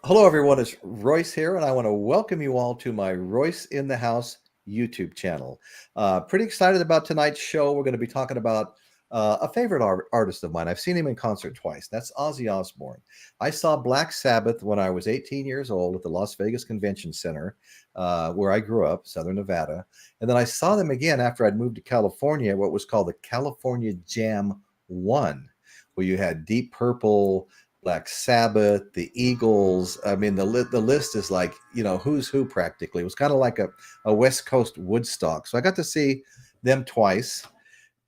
Hello, everyone. It's Royce here, and I want to welcome you all to my Royce in the House YouTube channel. Pretty excited about tonight's show. We're going to be talking about a favorite artist of mine. I've seen him in concert twice. That's Ozzy Osbourne. I saw Black Sabbath when I was 18 years old at the Las Vegas Convention Center, where I grew up, Southern Nevada. And then I saw them again after I'd moved to California, what was called the California Jam 1, where you had Deep Purple, Black Sabbath, the Eagles. I mean, the list is like, who's who practically. It was kind of like a West Coast Woodstock. So I got to see them twice.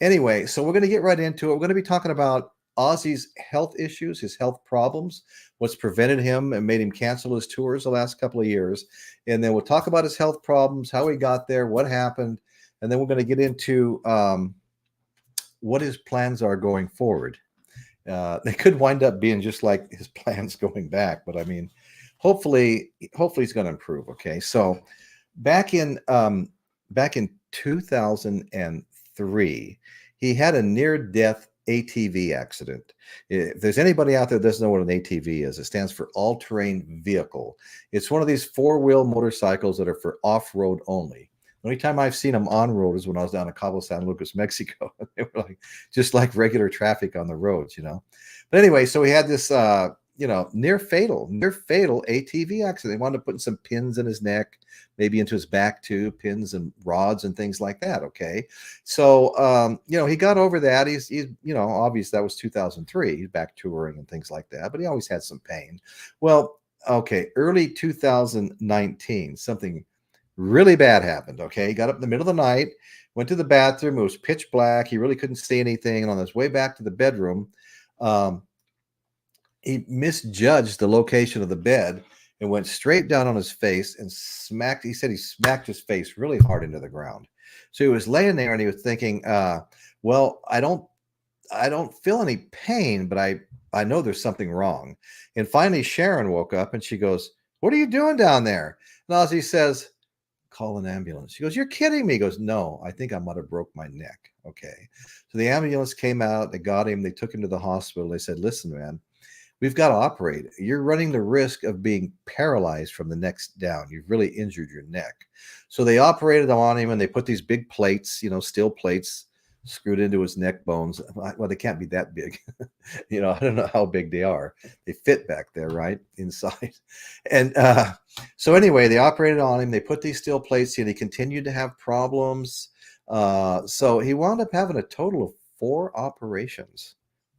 Anyway, so we're going to get right into it. We're going to be talking about Ozzy's health issues, his health problems, what's prevented him and made him cancel his tours the last couple of years. And then we'll talk about his health problems, how he got there, what happened. And then we're going to get into what his plans are going forward. They could wind up being just like his plans going back, but I mean, hopefully he's going to improve. Okay, so back in 2003, he had a near-death ATV accident. If there's anybody out there that doesn't know what an ATV is, it stands for all-terrain vehicle. It's one of these four-wheel motorcycles that are for off-road only. The only time I've seen them on road is when I was down in Cabo San Lucas, Mexico. They were like just like regular traffic on the roads, But anyway, so he had this, near fatal ATV accident. They wound up putting some pins in his neck, maybe into his back too, pins and rods and things like that. Okay, so he got over that. He's obviously that was 2003. He's back touring and things like that, but he always had some pain. Well, okay, early 2019, something really bad happened. Okay, he got up in the middle of the night, went to the bathroom. It was pitch black. He really couldn't see anything. And on his way back to the bedroom, he misjudged the location of the bed and went straight down on his face and smacked. He said he smacked his face really hard into the ground. So he was laying there and he was thinking, well, I don't feel any pain, but I know there's something wrong. And finally, Sharon woke up and she goes, "What are you doing down there?" And Ozzy says, "Call an ambulance." She goes, "You're kidding me." He goes, "No, I think I might have broke my neck." Okay. So the ambulance came out, they got him, they took him to the hospital. They said, "Listen, man, we've got to operate. You're running the risk of being paralyzed from the neck down. You've really injured your neck." So they operated on him and they put these big plates, steel plates screwed into his neck bones. Well, they can't be that big. I don't know how big they are. They fit back there, right? Inside. And so anyway, they operated on him. They put these steel plates in. He continued to have problems. So he wound up having a total of four operations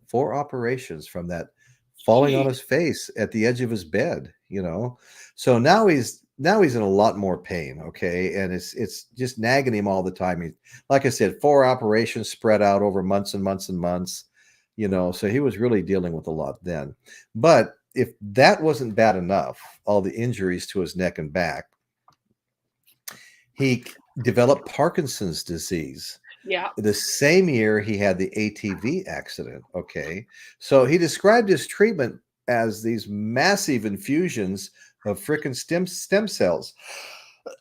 from that falling on his face at the edge of his bed, So now he's in a lot more pain, okay? And it's just nagging him all the time. Like I said, four operations spread out over months and months and months, so he was really dealing with a lot then. But if that wasn't bad enough, all the injuries to his neck and back, he developed Parkinson's disease. Yeah. The same year he had the ATV accident. Okay. So he described his treatment as these massive infusions of freaking stem cells.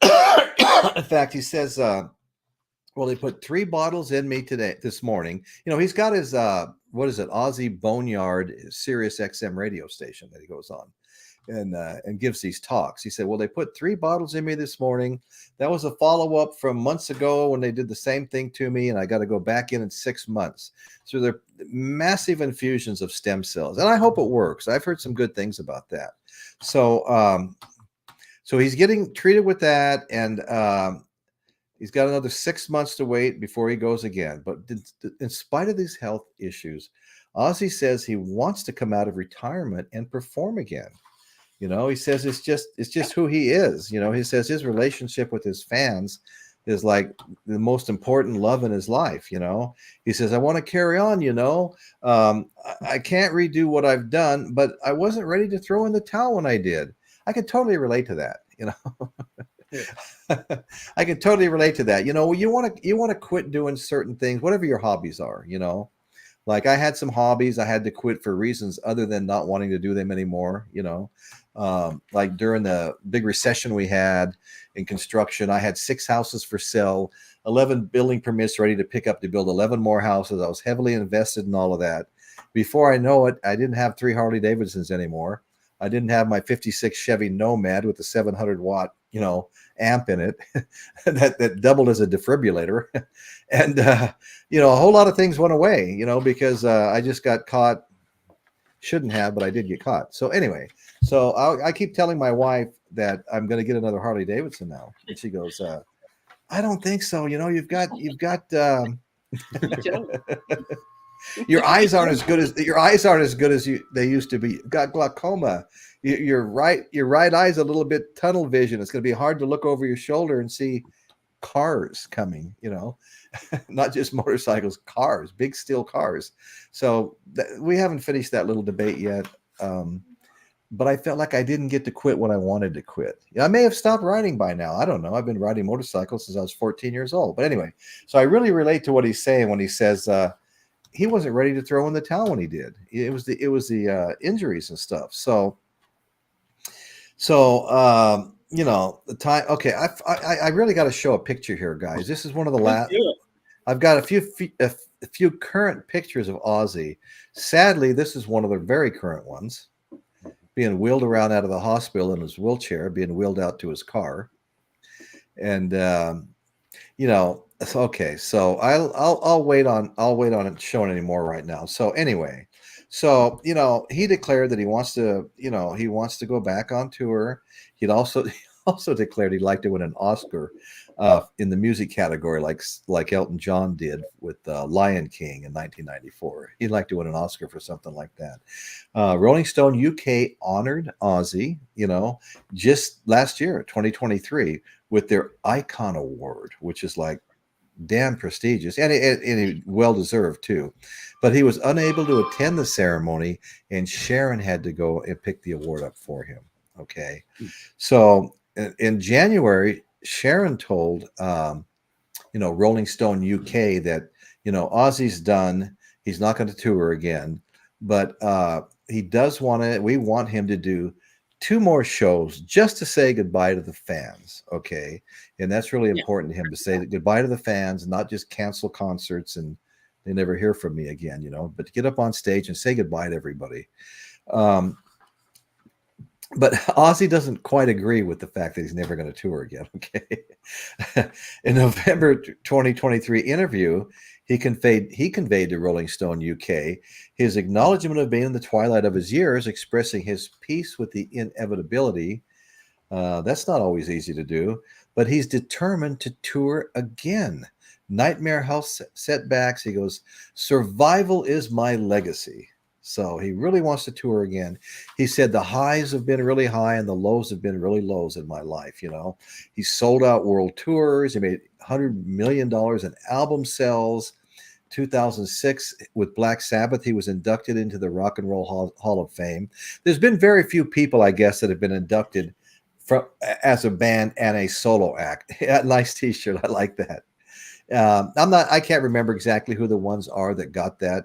In fact, he says, well, they put 3 bottles in me this morning. He's got his, Ozzy Boneyard SiriusXM radio station that he goes on and gives these talks. He said, well, they put 3 bottles in me this morning. That was a follow-up from months ago when they did the same thing to me, and I got to go back in 6 months. So they're massive infusions of stem cells, and I hope it works. I've heard some good things about that. So so he's getting treated with that, and he's got another 6 months to wait before he goes again. But in spite of these health issues, Ozzy says he wants to come out of retirement and perform again. He says it's just who he is. He says his relationship with his fans is like the most important love in his life. He says, I want to carry on, I can't redo what I've done, but I wasn't ready to throw in the towel when I did. I could totally relate to that. I can totally relate to that. You want to quit doing certain things, whatever your hobbies are, like I had some hobbies I had to quit for reasons other than not wanting to do them anymore. Like during the big recession we had in construction, I had 6 houses for sale, 11 building permits ready to pick up to build 11 more houses. I was heavily invested in all of that. Before I know it, I didn't have 3 Harley Davidsons anymore. I didn't have my 56 Chevy Nomad with the 700 watt, amp in it that doubled as a defibrillator. And, a whole lot of things went away, because I just got caught. Shouldn't have, but I did get caught. So anyway, I keep telling my wife that I'm going to get another Harley Davidson now. And she goes, I don't think so. You've got your eyes aren't as good as they used to be. You've got glaucoma. Your right eye's a little bit tunnel vision. It's going to be hard to look over your shoulder and see cars coming, not just motorcycles, cars, big steel cars. So we haven't finished that little debate yet. But I felt like I didn't get to quit when I wanted to quit. I may have stopped riding by now. I don't know. I've been riding motorcycles since I was 14 years old. But anyway, so I really relate to what he's saying when he says he wasn't ready to throw in the towel when he did. It was the injuries and stuff. So the time. Okay, I really got to show a picture here, guys. This is one of the last. I've got a few current pictures of Ozzy. Sadly, this is one of the very current ones. Being wheeled around out of the hospital in his wheelchair, being wheeled out to his car, and okay. So I'll wait on it showing anymore right now. So anyway, he declared that he wants to go back on tour. He'd also declared he'd like to win an Oscar in the music category, like Elton John did with Lion King in 1994. He'd like to win an Oscar for something like that. Rolling Stone UK honored Ozzy, just last year, 2023, with their Icon Award, which is like damn prestigious and well deserved too. But he was unable to attend the ceremony, and Sharon had to go and pick the award up for him. Okay, so in January, Sharon told Rolling Stone UK that Ozzy's done. He's not going to tour again, but we want him to do 2 more shows just to say goodbye to the fans. Okay, and that's really important to him, to say goodbye to the fans, not just cancel concerts and they never hear from me again, but to get up on stage and say goodbye to everybody. But Ozzy doesn't quite agree with the fact that he's never going to tour again. Okay. In November 2023 interview, he conveyed to Rolling Stone UK his acknowledgement of being in the twilight of his years, expressing his peace with the inevitability. That's not always easy to do, but he's determined to tour again. Nightmare health setbacks. He goes, survival is my legacy. So he really wants to tour again. He said the highs have been really high and the lows have been really lows in my life. He sold out world tours. He made $100 million in album sales. 2006 with Black Sabbath, he was inducted into the Rock and Roll Hall of Fame. There's been very few people, I guess, that have been inducted as a band and a solo act. Nice T-shirt. I like that. I can't remember exactly who the ones are that got that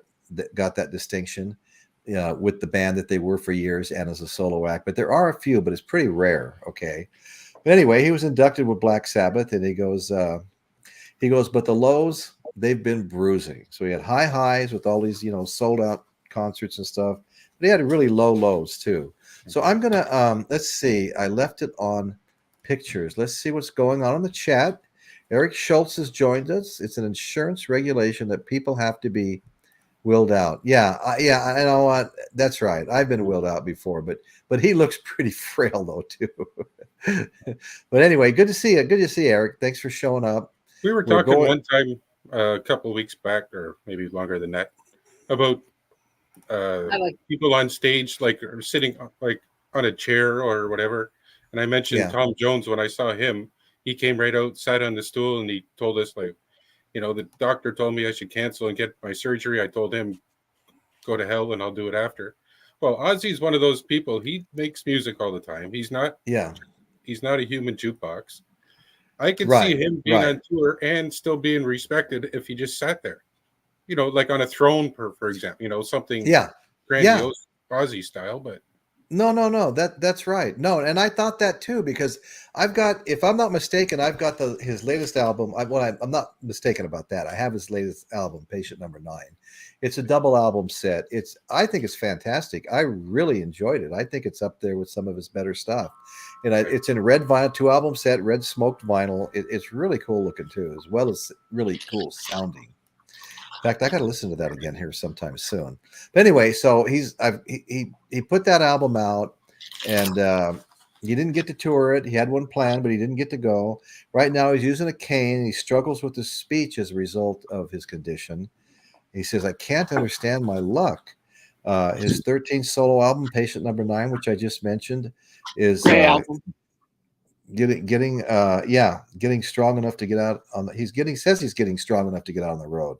distinction with the band that they were for years and as a solo act, but there are a few, but it's pretty rare. Okay. But anyway, he was inducted with Black Sabbath, and he goes, but the lows, they've been bruising. So he had high highs with all these, sold out concerts and stuff, but he had really low lows too. So I'm going to, let's see, I left it on pictures. Let's see what's going on in the chat. Eric Schultz has joined us. It's an insurance regulation that people have to be wheeled out. Yeah, I know what. That's right. I've been wheeled out before, but he looks pretty frail though too. But anyway, good to see you. Good to see you, Eric. Thanks for showing up. We were talking one time a couple of weeks back, or maybe longer than that, about people on stage or sitting like on a chair or whatever. And I mentioned Tom Jones. When I saw him, he came right out, sat on the stool, and he told us, the doctor told me I should cancel and get my surgery. I told him, go to hell and I'll do it after. Well, Ozzy's one of those people. He makes music all the time. He's not a human jukebox. I could see him being on tour and still being respected if he just sat there, like on a throne, for example, something grandiose, Ozzy style. But No. That's right. No, and I thought that too because I've got, if I'm not mistaken, I've got his latest album. I'm not mistaken about that. I have his latest album, Patient Number 9. It's a double album set. I think it's fantastic. I really enjoyed it. I think it's up there with some of his better stuff. And it's in red vinyl, 2 album set, red smoked vinyl. It's really cool looking too, as well as really cool sounding. In fact, I got to listen to that again here sometime soon. But anyway, so he put that album out, and he didn't get to tour it. He had one planned, but he didn't get to go. Right now, he's using a cane. He struggles with his speech as a result of his condition. He says, "I can't understand my luck." His 13th solo album, Patient Number 9, which I just mentioned, is getting strong enough to get out on. He's getting strong enough to get out on the road.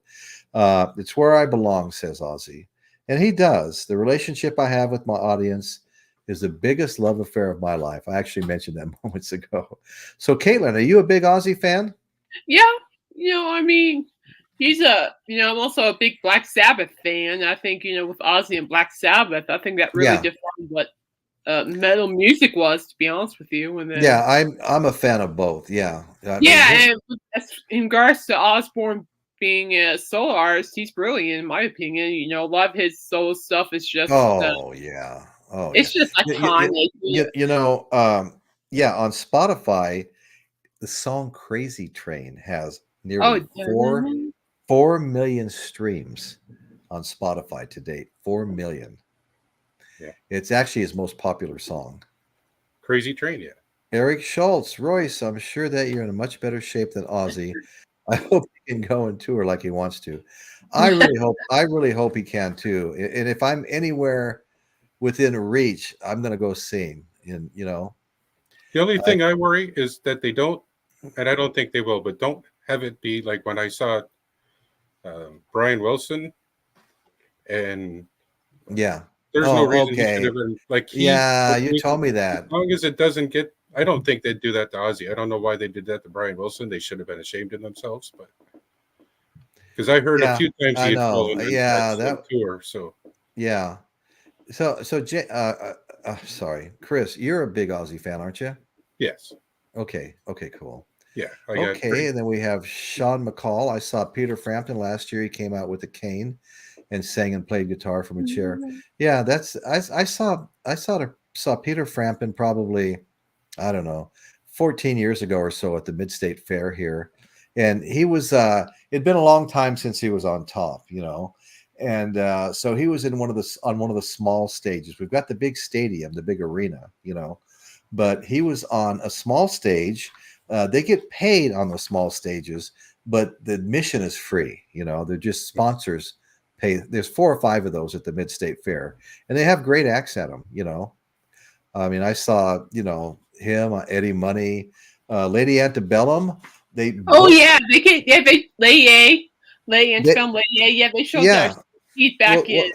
It's where I belong, says Ozzy. And he does. The relationship I have with my audience is the biggest love affair of my life. I actually mentioned that moments ago. So, Caitlin, are you a big Ozzy fan? Yeah. I mean, I'm also a big Black Sabbath fan. I think, with Ozzy and Black Sabbath, I think that really defined what metal music was, to be honest with you. And then, I'm a fan of both. Yeah. And in regards to Osbourne being a solo artist, he's brilliant in my opinion. A lot of his solo stuff is just it's just iconic. On Spotify, the song "Crazy Train" has nearly 4 million streams on Spotify to date. 4 million. Yeah, it's actually his most popular song. Crazy Train. Yeah. Eric Schultz, Royce, I'm sure that you're in a much better shape than Ozzy. I hope he can go and tour like he wants to. I really hope he can too. And if I'm anywhere within reach, I'm going to go see him. And the only thing I worry is that they don't, and I don't think they will, but don't have it be like when I saw Brian Wilson, and there's no reason he should have been like. You told me that. As long as it doesn't get. I don't think they'd do that to Ozzy. I don't know why they did that to Brian Wilson. They should have been ashamed of themselves, but because I heard a few times he had fallen that tour. So sorry, Chris, you're a big Ozzy fan, aren't you? Yes. Okay, cool. Yeah. And then we have Sean McCall. I saw Peter Frampton last year. He came out with a cane and sang and played guitar from a chair. Yeah, I saw Peter Frampton probably, I don't know, 14 years ago or so at the Mid-State Fair here. And he was, it'd been a long time since he was on top, and so he was on one of the small stages. We've got the big stadium, the big arena, but he was on a small stage. They get paid on the small stages, but the admission is free. They're just sponsors pay. There's 4 or 5 of those at the Mid-State Fair, and they have great acts at them. I mean, I saw, him, Eddie Money, Lady Antebellum. They showed their speed back in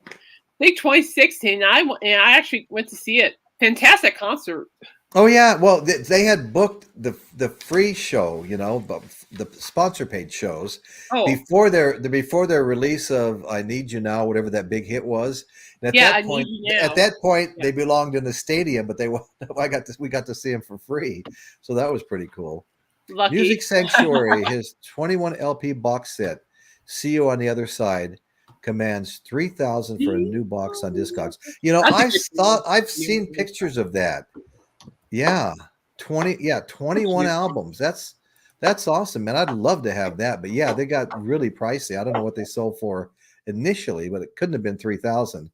I think 2016. I actually went to see it. Fantastic concert. Oh yeah, well they had booked the free show, the sponsor paid shows before their release of "I Need You Now," whatever that big hit was. And at that point, they belonged in the stadium, but we got to see them for free, so that was pretty cool. Lucky. Music Sanctuary, his 21 LP box set, "See You on the Other Side," commands $3,000 for a new box on Discogs. I've seen pictures of that. Yeah, 21 albums. That's awesome, man. I'd love to have that, but yeah, they got really pricey. I don't know what they sold for initially, but it couldn't have been 3,000.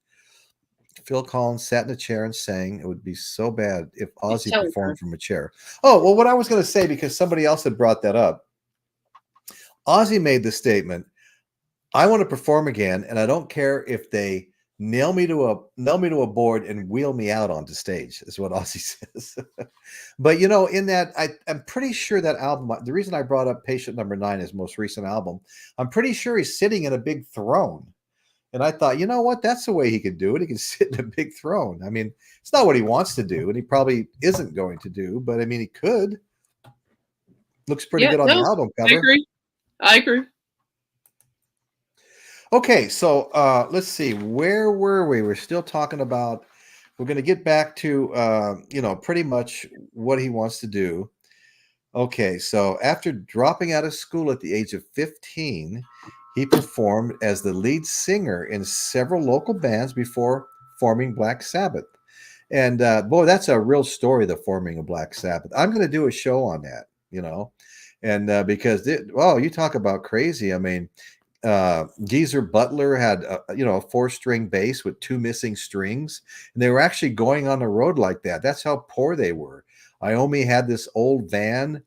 Phil Collins sat in a chair and sang. It would be so bad if Ozzy performed from a chair. Oh, well, what I was going to say, because somebody else had brought that up, Ozzy made the statement, "I want to perform again, and I don't care if they nail me to a board and wheel me out onto stage," is what Ozzy says. But in that, I'm pretty sure that album, the reason I brought up Patient Number 9, his most recent album, I'm pretty sure he's sitting in a big throne. And I thought, what? That's the way he could do it. He can sit in a big throne. I mean, it's not what he wants to do, and he probably isn't going to do, but I mean, he could. Looks pretty good on the album cover. I agree. Okay, so let's see. Where were we? We're still talking about. We're going to get back to pretty much what he wants to do. Okay, so after dropping out of school at the age of 15, he performed as the lead singer in several local bands before forming Black Sabbath. And boy, that's a real story, the forming of Black Sabbath. I'm going to do a show on that, and because, you talk about crazy. I mean, Geezer Butler had a 4-string bass with 2 missing strings, and they were actually going on the road like that. That's how poor they were. Iommi had this old van,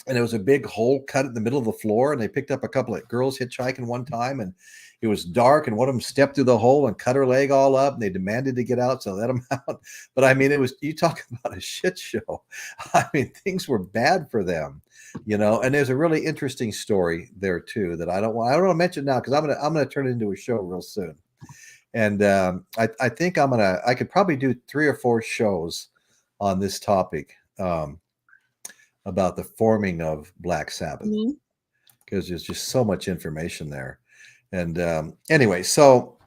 and there was a big hole cut in the middle of the floor, and they picked up a couple of girls hitchhiking one time, and it was dark, and one of them stepped through the hole and cut her leg all up, and they demanded to get out, so let them out. But I mean, you talk about a shit show. I mean, things were bad for them, and there's a really interesting story there too that I don't want to mention now, because I'm gonna turn it into a show real soon. And I think I could probably do 3 or 4 shows on this topic. About the forming of Black Sabbath, because there's just so much information there. And anyway, so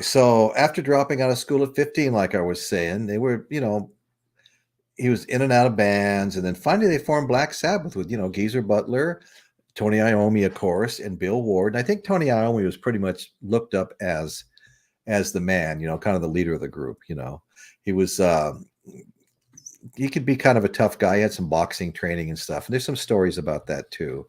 so after dropping out of school at 15, like I was saying, they were, he was in and out of bands, and then finally they formed Black Sabbath with, Geezer Butler, Tony Iommi, of course, and Bill Ward. And I think Tony Iommi was pretty much looked up as the man, kind of the leader of the group. He was he could be kind of a tough guy. He had some boxing training and stuff. And there's some stories about that too.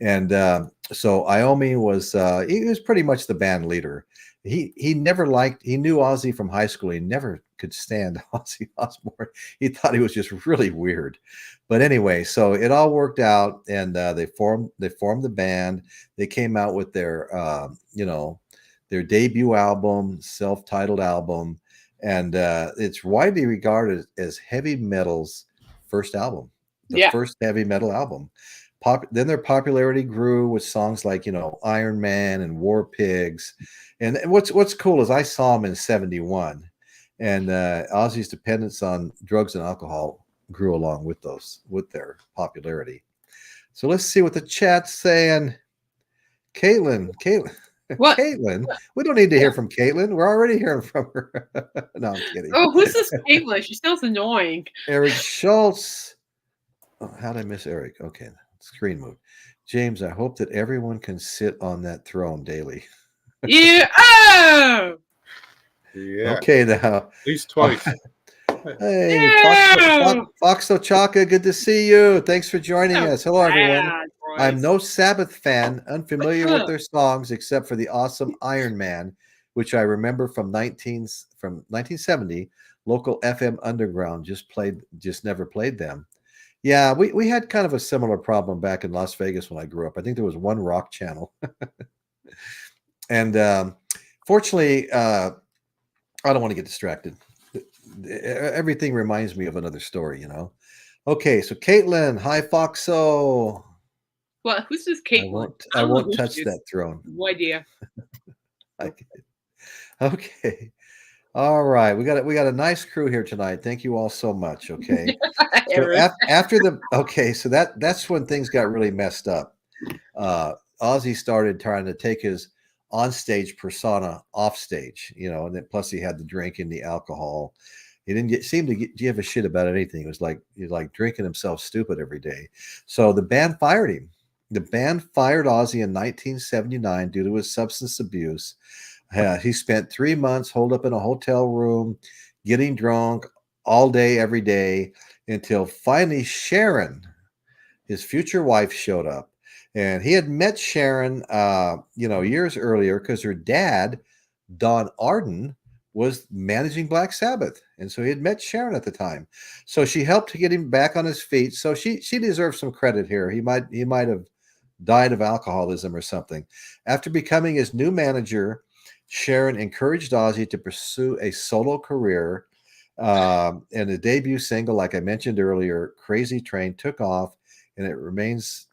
And so Iommi was he was pretty much the band leader. He knew Ozzy from high school. He never could stand Ozzy Osbourne. He thought he was just really weird. But anyway, so it all worked out, and they formed the band. They came out with their their debut album, self-titled album. And it's widely regarded as heavy metal's first album, the first heavy metal album. Then their popularity grew with songs like, Iron Man and War Pigs. And what's cool is I saw them in 71, and Ozzy's dependence on drugs and alcohol grew along with their popularity. So let's see what the chat's saying. Caitlin. What? Caitlin? We don't need to hear from Caitlin. We're already hearing from her. No, I'm kidding. Oh, who's this Caitlin? She sounds annoying. Eric Schultz. Oh, how did I miss Eric? Okay, screen move. James, I hope that everyone can sit on that throne daily. Yeah. Oh! Yeah. Okay, now. At least twice. Hey, Fox Ochaka, good to see you. Thanks for joining us. Hello, everyone. I'm no Sabbath fan, unfamiliar with their songs except for the awesome Iron Man, which I remember from 1970. Local FM Underground just never played them. Yeah, we had kind of a similar problem back in Las Vegas when I grew up. I think there was one rock channel. And fortunately, I don't want to get distracted. Everything reminds me of another story, Okay, so Caitlin, hi Foxo. What? Who's this Caitlin? I won't touch that throne. No idea. Okay. All right. We got a nice crew here tonight. Thank you all so much. Okay. So so that's when things got really messed up. Ozzy started trying to take his onstage persona off stage, and then plus he had the drink and the alcohol. He didn't seem to give a shit about anything. It was like drinking himself stupid every day. So the band fired him. The band fired Ozzy in 1979 due to his substance abuse. He spent 3 months holed up in a hotel room, getting drunk all day, every day, until finally Sharon, his future wife, showed up. And he had met Sharon, years earlier, because her dad, Don Arden, was managing Black Sabbath. And so he had met Sharon at the time. So she helped to get him back on his feet. So she deserves some credit here. He might have died of alcoholism or something. After becoming his new manager, Sharon encouraged Ozzy to pursue a solo career. And the debut single, like I mentioned earlier, Crazy Train, took off, and it remains,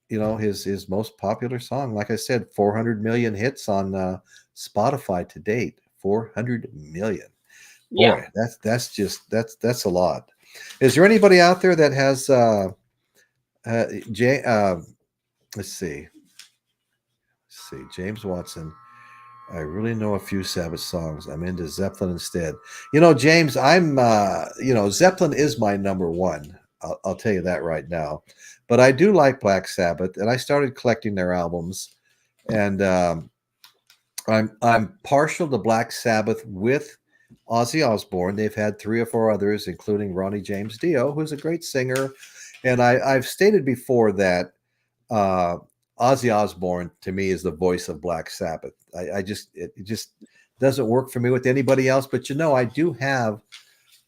his most popular song. Like I said, 400 million hits on Spotify to date. 400 million. Boy, that's a lot. Is there anybody out there that has Let's see. James Watson. I really know a few Sabbath songs. I'm into Zeppelin instead. James, I'm, Zeppelin is my number one. I'll tell you that right now. But I do like Black Sabbath, and I started collecting their albums. And I'm partial to Black Sabbath with Ozzy Osbourne. They've had 3 or 4 others, including Ronnie James Dio, who's a great singer. And I've stated before that Ozzy Osbourne to me is the voice of Black Sabbath. It just doesn't work for me with anybody else. But I do have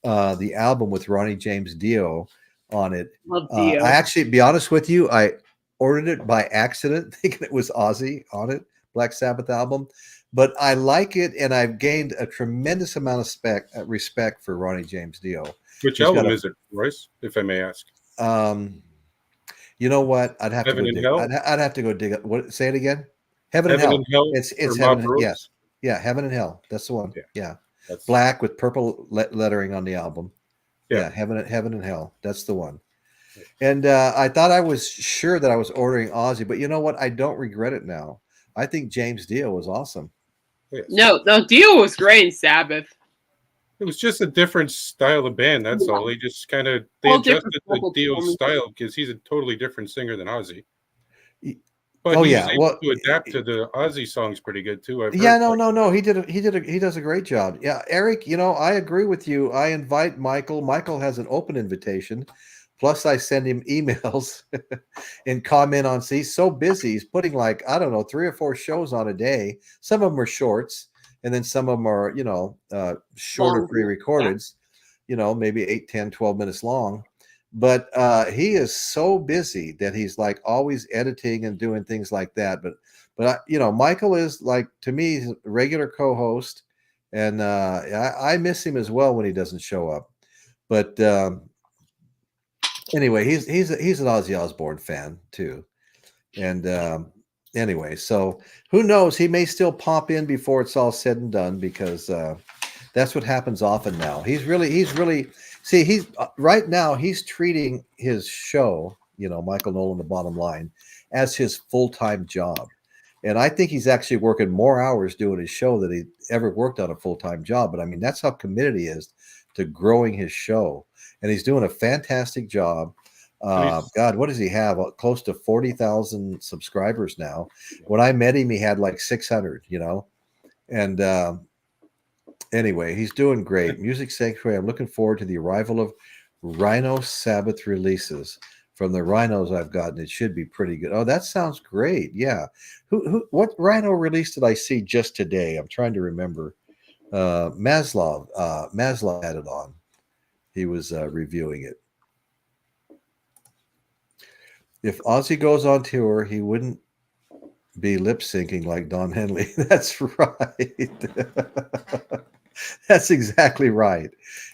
the album with Ronnie James Dio on it. Love Dio. I actually, be honest with you, I ordered it by accident, thinking it was Ozzy on it, Black Sabbath album. But I like it, and I've gained a tremendous amount of respect for Ronnie James Dio. Which album is it, Royce, if I may ask? You know what? I'd have Heaven to go and dig. Hell? I'd have to go dig it. What? Say it again. Heaven and and Hell. Hell. It's for Heaven. Bob Yes. Rose? Yeah. Heaven and Hell. That's the one. Yeah. Yeah. That's Black with purple lettering on the album. Yeah. Heaven and Hell. That's the one. And I thought I was sure that I was ordering Ozzy, but you know what? I don't regret it now. I think James Dio was awesome. Yes. No, Dio was great in Sabbath. It was just a different style of band. That's all. They just kind of All adjusted different the vocal Dio performances. style because he's a totally different singer than Ozzy. Oh, But he's yeah. able Well, to adapt to the Ozzy songs pretty good too. I've Yeah, heard. no. He does a great job. Yeah, Eric, I agree with you. I invite Michael. Michael has an open invitation. Plus, I send him emails and comment on. He's so busy. He's putting 3 or 4 shows on a day. Some of them are shorts, and then some of them are, shorter Long. pre-recorded. Maybe 8, 10, 12 minutes long. But he is so busy that he's always editing and doing things like that. But Michael is to me, he's a regular co-host, and I miss him as well when he doesn't show up. But anyway, he's an Ozzy Osbourne fan too, and anyway, so who knows? He may still pop in before it's all said and done because that's what happens often now. He's really see. He's right now. He's treating his show, Michael Nolan, the Bottom Line, as his full-time job. And I think he's actually working more hours doing his show than he ever worked on a full-time job. But I mean, that's how committed he is to growing his show. And he's doing a fantastic job. God, what does he have? Close to 40,000 subscribers now. When I met him, he had 600, And anyway, he's doing great. Music Sanctuary, I'm looking forward to the arrival of Rhino Sabbath releases. From the Rhinos I've gotten, it should be pretty good. Oh, that sounds great. Yeah. What Rhino release did I see just today? I'm trying to remember. Maslov had it on. He was reviewing it. If Ozzy goes on tour, he wouldn't be lip syncing like Don Henley. That's right. That's exactly right.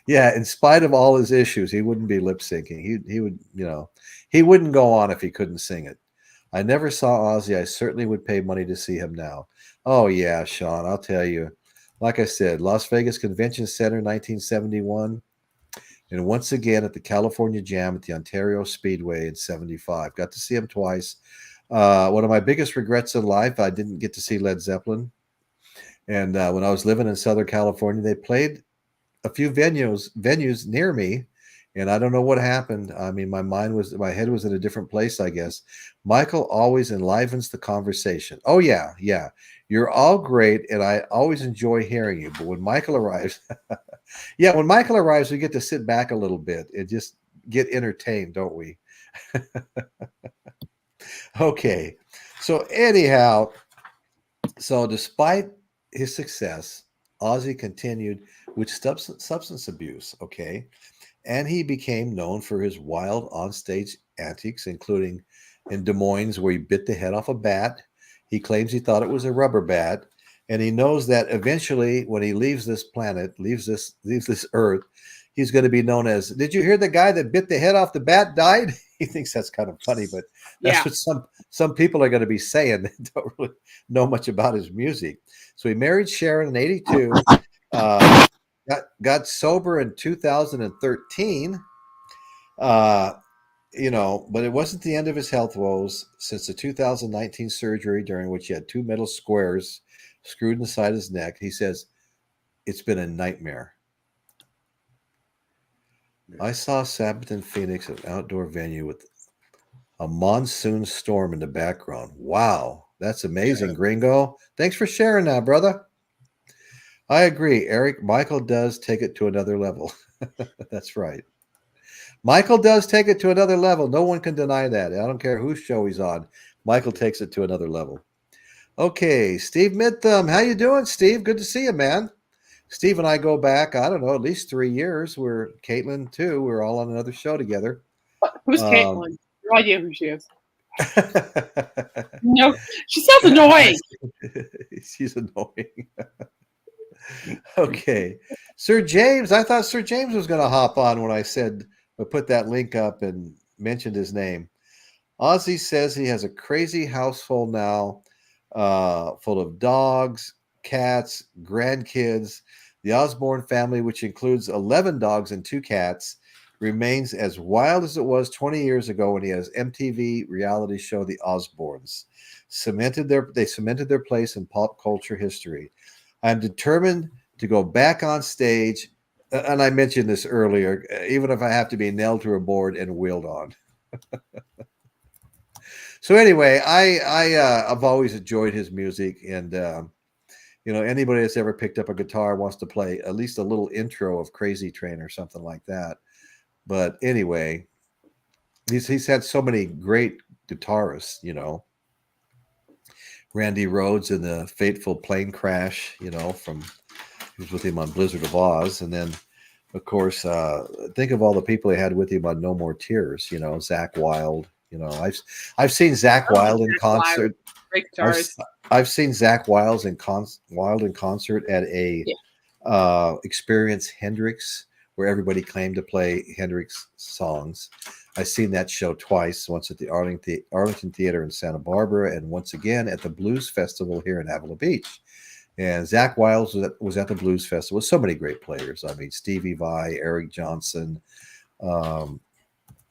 Yeah, in spite of all his issues, he wouldn't be lip syncing. He would, he wouldn't go on if he couldn't sing it. I never saw Ozzy. I certainly would pay money to see him now. Oh yeah, Sean, I'll tell you. Like I said, Las Vegas Convention Center, 1971. And once again at the California Jam at the Ontario Speedway in 75. Got to see him twice. One of my biggest regrets in life, I didn't get to see Led Zeppelin. And when I was living in Southern California, they played a few venues near me. And I don't know what happened. I mean, my head was in a different place, I guess. Michael always enlivens the conversation. Oh, yeah. You're all great, and I always enjoy hearing you. But when Michael arrives, when Michael arrives, we get to sit back a little bit and just get entertained, don't we? Okay. So anyhow, despite his success, Ozzy continued with substance abuse, okay? And he became known for his wild onstage antics, including in Des Moines where he bit the head off a bat. He claims he thought it was a rubber bat, and he knows that eventually when he leaves this planet, leaves this earth, he's going to be known as, did you hear the guy that bit the head off the bat died? He thinks that's kind of funny, but that's what some people are going to be saying. They don't really know much about his music. So he married Sharon in 82, got sober in 2013. but it wasn't the end of his health woes. Since the 2019 surgery, during which he had 2 metal squares screwed inside his neck, he says, it's been a nightmare. I saw Sabbath in Phoenix at an outdoor venue with a monsoon storm in the background. Wow, that's amazing, Gringo. Thanks for sharing that, brother. I agree, Eric. Michael does take it to another level. That's right. Michael does take it to another level. No one can deny that. I don't care whose show he's on. Michael takes it to another level. Okay, Steve Midtham. How you doing, Steve? Good to see you, man. Steve and I go back, I don't know, at least 3 years. We're Caitlin, too. We're all on another show together. Who's Caitlin? No idea who she is. No, she sounds annoying. She's annoying. Okay. Sir James, I thought Sir James was going to hop on when I said, I put that link up and mentioned his name. Ozzy says he has a crazy household now, full of dogs, cats, grandkids. The Osbourne family, which includes 11 dogs and 2 cats, remains as wild as it was 20 years ago when he has MTV reality show The Osbournes. They cemented their place in pop culture history. I'm determined to go back on stage, and I mentioned this earlier, even if I have to be nailed to a board and wheeled on. So anyway, I've always enjoyed his music, and anybody that's ever picked up a guitar wants to play at least a little intro of Crazy Train or something like that. But anyway, he's had so many great guitarists, Randy Rhoads in the fateful plane crash, he was with him on Blizzard of Oz. And then, of course, think of all the people he had with him on No More Tears, Zakk Wylde. I've seen Zakk Wylde in concert. Great guitarist. I've seen Zakk Wylde in concert at a Experience Hendrix, where everybody claimed to play Hendrix songs. I've seen that show twice, once at the Arlington Theater in Santa Barbara, and once again at the Blues Festival here in Avila Beach. And Zakk Wylde was at the Blues Festival with so many great players. I mean, Stevie Vai, Eric Johnson. Oh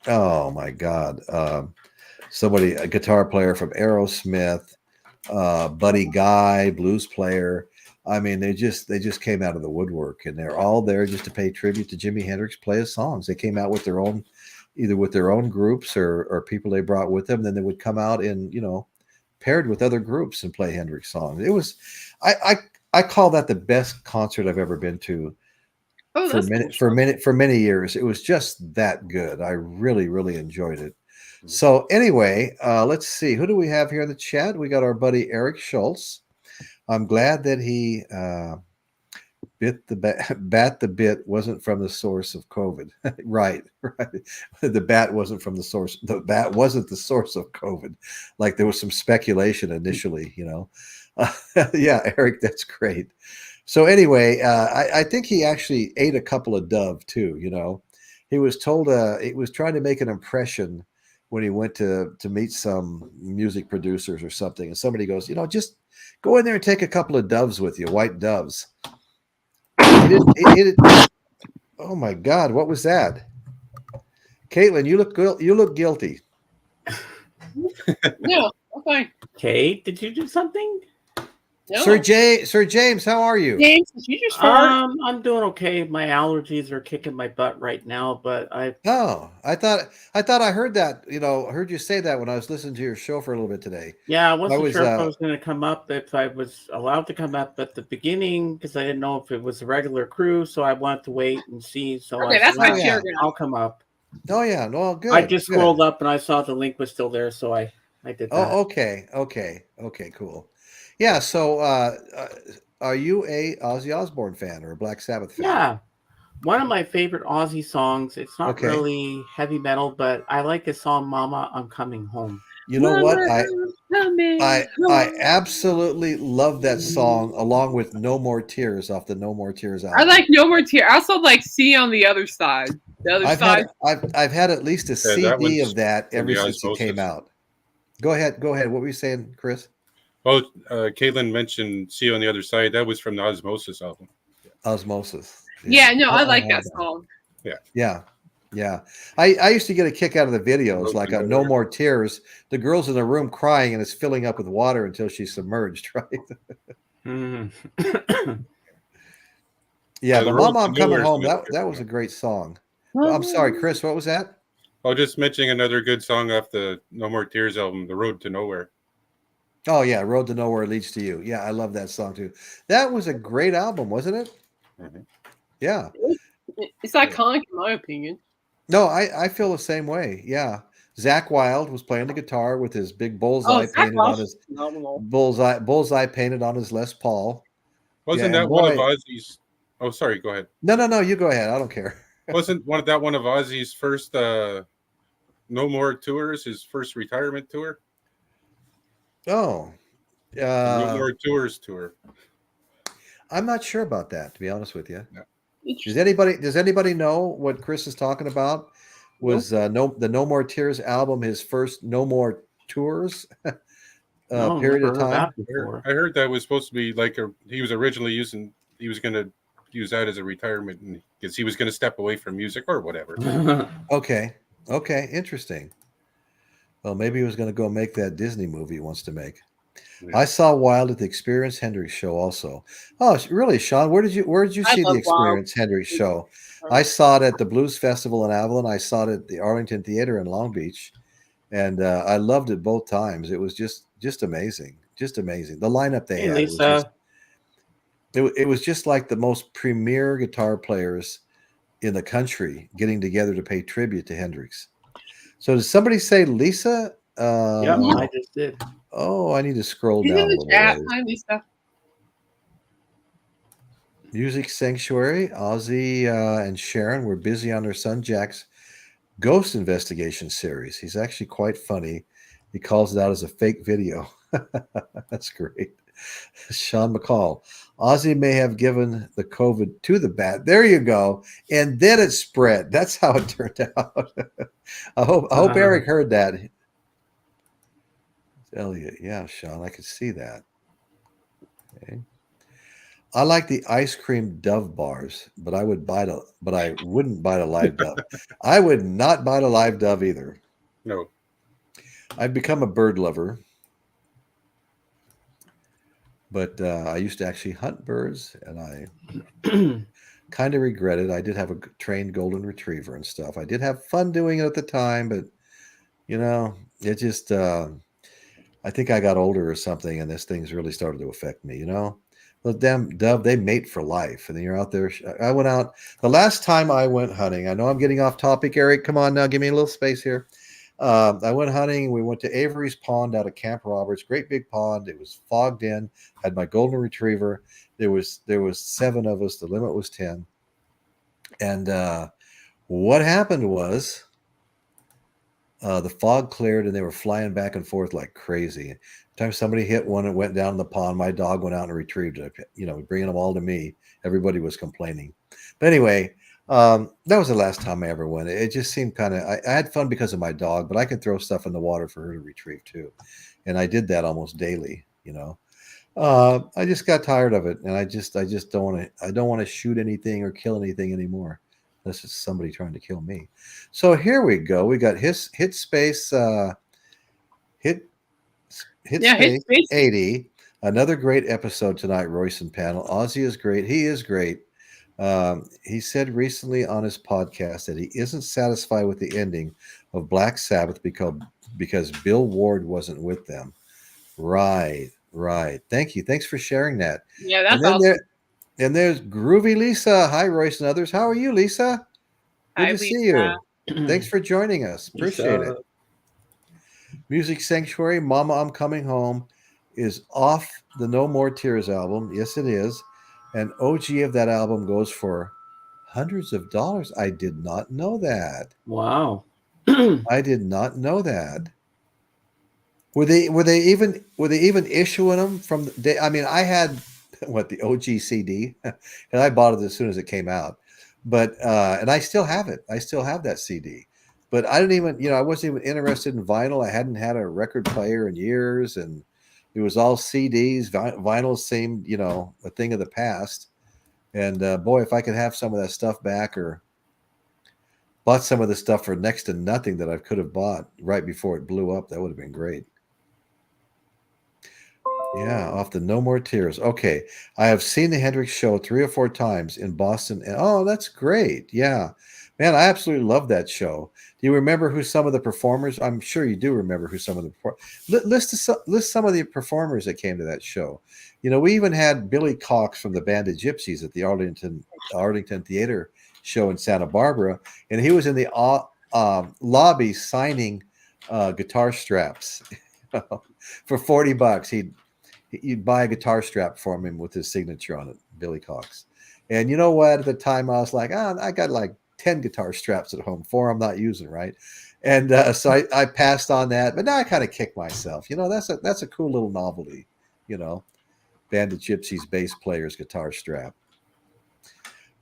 my God. A guitar player from Aerosmith, Buddy Guy, blues player. I mean, they just came out of the woodwork, and they're all there just to pay tribute to Jimi Hendrix, play his songs. They came out with their own, either with their own groups or people they brought with them. Then they would come out and, paired with other groups and play Hendrix songs. It was, I call that the best concert I've ever been to. Oh, for many years. It was just that good. I really, really enjoyed it. So anyway, let's see. Who do we have here in the chat? We got our buddy Eric Schultz. I'm glad that he bat the bit wasn't from the source of COVID. Right. The bat wasn't from the source. The bat wasn't the source of COVID. Like there was some speculation initially, Yeah, Eric, that's great. So anyway, I think he actually ate a couple of dove too. He was told he was trying to make an impression when he went to meet some music producers or something, and somebody goes, just go in there and take a couple of doves with you, white doves. He didn't, oh my God, what was that? Caitlin, you look guilty. No, okay. Kate, did you do something? No. Sir James, how are you? James, did you just fart? I'm doing okay. My allergies are kicking my butt right now, but I thought I heard that. Heard you say that when I was listening to your show for a little bit today. Yeah, I wasn't sure if I was going to come up, if I was allowed to come up at the beginning, because I didn't know if it was a regular crew, so I wanted to wait and see. So okay, that's my chair. I'll come up. Oh yeah, no, good. I just scrolled up and I saw the link was still there, so I did that. Oh, okay, cool. Yeah, so are you a Ozzy Osbourne fan or a Black Sabbath fan? Yeah. One of my favorite Ozzy songs, it's not really heavy metal, but I like his song Mama, I'm Coming Home. You know what? I absolutely love that song along with No More Tears off the No More Tears album. I like No More Tears. I also like See on the Other Side. I've had at least a CD of that ever since it came out. Go ahead. What were you saying, Chris? Oh, Caitlin mentioned See on the Other Side. That was from the Osmosis album. Osmosis. Yeah, no, I like that song. Yeah. Yeah. I used to get a kick out of the videos, like No More Tears. The girl's in the room crying and it's filling up with water until she's submerged, right? Yeah, but Mama, I'm Coming Home, that was a great song. Well, I'm sorry, Chris, what was that? Oh, just mentioning another good song off the No More Tears album, The Road to Nowhere. Oh, yeah, Road to Nowhere Leads to You. Yeah, I love that song, too. That was a great album, wasn't it? Mm-hmm. Yeah. It's iconic, in my opinion. No, I feel the same way. Yeah. Zakk Wylde was playing the guitar with his big bullseye painted on his bullseye painted on his Les Paul. Wasn't that one of Ozzy's? Oh, sorry. Go ahead. No. You go ahead. I don't care. Wasn't one of Ozzy's first No More tours? His first retirement tour. Oh, No More Tours tour. I'm not sure about that, to be honest with you. No. Does anybody know what Chris is talking about? Was the No More Tears album his first No More Tours period of time? I heard that was supposed to be like he was originally he was going to use that as a retirement because he was going to step away from music or whatever. Okay, interesting. Well, maybe he was going to go make that Disney movie he wants to make. Yeah. I saw Wild at the Experience Hendrix show also. Oh, really, Sean? Where did you see the Experience Hendrix show? I saw it at the Blues Festival in Avalon. I saw it at the Arlington Theater in Long Beach, and I loved it both times. It was just amazing, just amazing. The lineup they had was just like the most premier guitar players in the country getting together to pay tribute to Hendrix. So did somebody say Lisa? Yeah, I just did. Oh, I need to scroll down a little bit. Hi, Lisa. Music Sanctuary, Ozzy and Sharon were busy on their son Jack's ghost investigation series. He's actually quite funny. He calls it out as a fake video. That's great. Sean McCall. Ozzy may have given the COVID to the bat. There you go. And then it spread. That's how it turned out. I hope Eric heard that. Elliot. Yeah, Sean, I could see that. Okay. I like the ice cream Dove bars, but I wouldn't bite a live dove. I would not bite a live dove either. No. I've become a bird lover. But I used to actually hunt birds, and I kind of regret it. I did have a trained golden retriever and stuff. I did have fun doing it at the time, but, it just, I think I got older or something, and this thing's really started to affect me, The damn dove, they mate for life, and then you're out there. I went out, the last time I went hunting, I know I'm getting off topic, Eric. Come on now, give me a little space here. I went hunting. We went to Avery's Pond out of Camp Roberts. Great big pond. It was fogged in. Had my golden retriever. There was 7 of us. The limit was 10. And what happened was the fog cleared, and they were flying back and forth like crazy. Every time somebody hit one, it went down in the pond. My dog went out and retrieved it. Bringing them all to me. Everybody was complaining. But anyway. That was the last time I ever went. It just seemed kind of, I had fun because of my dog, but I could throw stuff in the water for her to retrieve too. And I did that almost daily, I just got tired of it. And I just don't want to shoot anything or kill anything anymore. Unless it's somebody trying to kill me. So here we go. We got hit space 80. Another great episode tonight, Royce and panel. Ozzy is great. He is great. He said recently on his podcast that he isn't satisfied with the ending of Black Sabbath because Bill Ward wasn't with them. Right. Thank you. Thanks for sharing that. Yeah, that's awesome. And there's Groovy Lisa. Hi, Royce and others. How are you, Lisa? Good to see you. Thanks for joining us. Appreciate it. Music Sanctuary, Mama, I'm Coming Home is off the No More Tears album. Yes, it is. And OG of that album goes for hundreds of dollars. I did not know that. Wow. I did not know that. Were they even issuing them from the day? I mean, I had the OG CD, and I bought it as soon as it came out. But and I still have it. I still have that CD. But I didn't even, I wasn't even interested in vinyl. I hadn't had a record player in years, and it was all CDs. Vinyl seemed, a thing of the past. And boy, if I could have some of that stuff back, or bought some of the stuff for next to nothing that I could have bought right before it blew up. That would have been great. Yeah, off the No More Tears. Okay, I have seen the Hendrix show 3 or 4 times in Boston. And, oh, that's great. Yeah, man, I absolutely love that show. Do you remember who some of the performers? I'm sure you do remember who some of the list some of the performers that came to that show. You know, we even had Billy Cox from the Band of Gypsies at the Arlington Theater show in Santa Barbara, and he was in the lobby signing guitar straps for $40. You'd buy a guitar strap from him with his signature on it, Billy Cox. And you know what? At the time, I was like, I got like 10 guitar straps at home, 4 I'm not using, right? And so I passed on that, but now I kind of kick myself. You know, that's a cool little novelty, you know, Band of Gypsies bass player's guitar strap.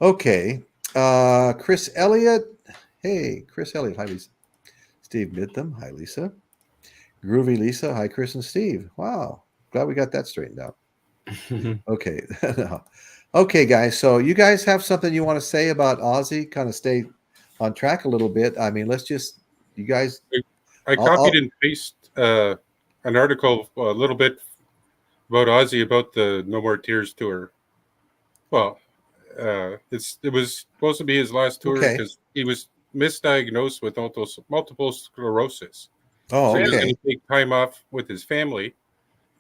Okay. Chris Elliott. Hey, Chris Elliott. Hi, Lisa. Steve Midtham. Hi, Lisa. Groovy Lisa. Hi, Chris and Steve. Wow. Glad we got that straightened out. Okay. Okay, guys. So you guys have something you want to say about Ozzy? Kind of stay on track a little bit. I mean, let's just, you guys. I copied and pasted an article a little bit about Ozzy about the No More Tears tour. Well, it was supposed to be his last tour because he was misdiagnosed with multiple sclerosis. Oh, so okay. he was going to take time off with his family,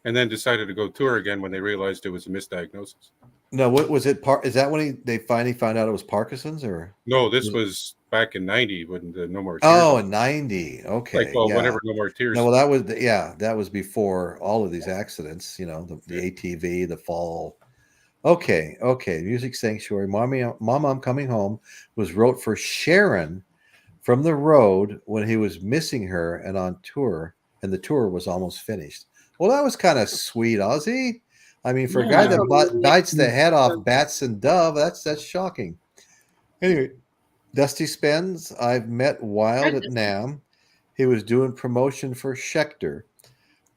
and then decided to go tour again when they realized it was a misdiagnosis. No, what was it? Is that when they finally found out it was Parkinson's, or no? This was back in '90 when the No More Tears. Oh, in '90. Okay, whenever No More Tears. No, well, that was before all of these accidents. You know, the ATV, the fall. Okay. Music Sanctuary. Mama, I'm Coming Home was wrote for Sharon from the road when he was missing her and on tour, and the tour was almost finished. Well, that was kind of sweet, Ozzy. I mean, for a guy that bites the head off bats and dove, that's shocking. Anyway, Dusty Spence, I've met Wild at NAMM. He was doing promotion for Schecter.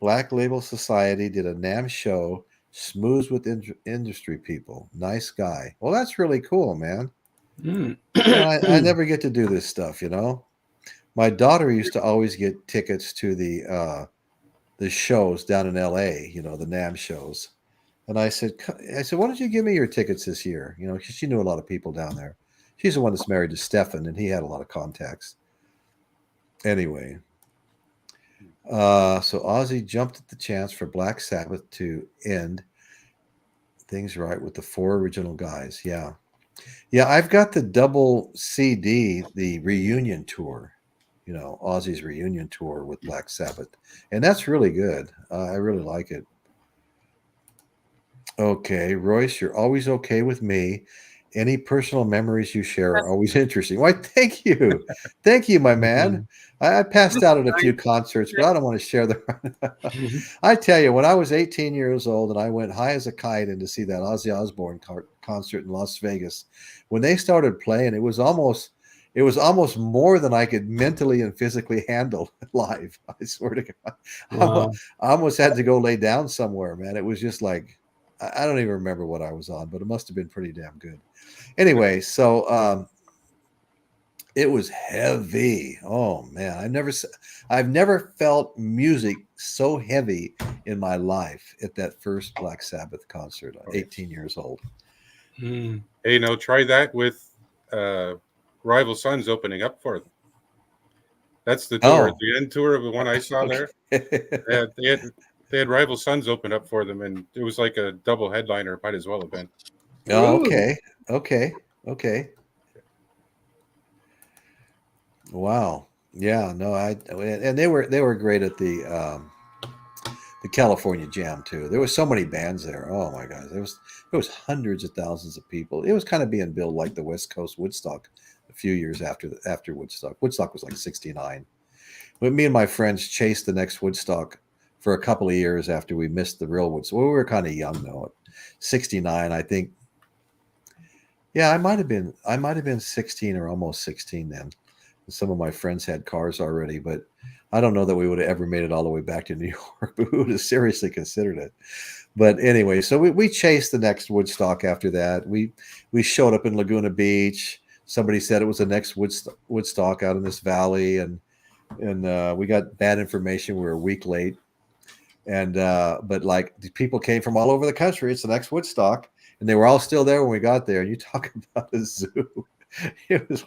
Black Label Society did a NAMM show. Smooth with industry people. Nice guy. Well, that's really cool, man. I never get to do this stuff, you know. My daughter used to always get tickets to the shows down in LA, you know, the NAMM shows. And I said, why don't you give me your tickets this year? You know, because she knew a lot of people down there. She's the one that's married to Stefan, and he had a lot of contacts. Anyway, so Ozzy jumped at the chance for Black Sabbath to end things right with the 4 original guys. Yeah, I've got the double CD, the reunion tour. You know, Ozzy's reunion tour with Black Sabbath, and that's really good. I really like it. Okay, Royce, you're always okay with me. Any personal memories you share are always interesting. Why, thank you. Thank you, my man. I passed out at a few concerts, but I don't want to share them. I tell you, when I was 18 years old and I went high as a kite in to see that Ozzy Osbourne concert in Las Vegas, when they started playing, it was almost more than I could mentally and physically handle live. I swear to God. Wow. I almost had to go lay down somewhere, man. It was just like, I don't even remember what I was on, but it must have been pretty damn good. Anyway, so it was heavy. Oh man, I've never felt music so heavy in my life at that first Black Sabbath concert. 18 years old. Hey, now try that with Rival Sons opening up for them. That's the tour, the end tour of the one I saw there. They had Rival Sons open up for them, and it was like a double headliner. Might as well have been. Oh, okay. Wow. Yeah. No. And they were great at the California Jam too. There was so many bands there. Oh my God. There was hundreds of thousands of people. It was kind of being billed like the West Coast Woodstock a few years after Woodstock. Woodstock was like 69. But me and my friends chased the next Woodstock for a couple of years after we missed the real Woodstock. Well, we were kind of young though. 69, I think. Yeah, I might have been 16 or almost 16 then. Some of my friends had cars already, but I don't know that we would have ever made it all the way back to New York. But we would have seriously considered it. But anyway, so we chased the next Woodstock after that. We showed up in Laguna Beach, somebody said it was the next Woodstock out in this valley, and we got bad information. We were a week late, and but like the people came from all over the country. It's the next Woodstock, and they were all still there when we got there. And you talk about a zoo. It was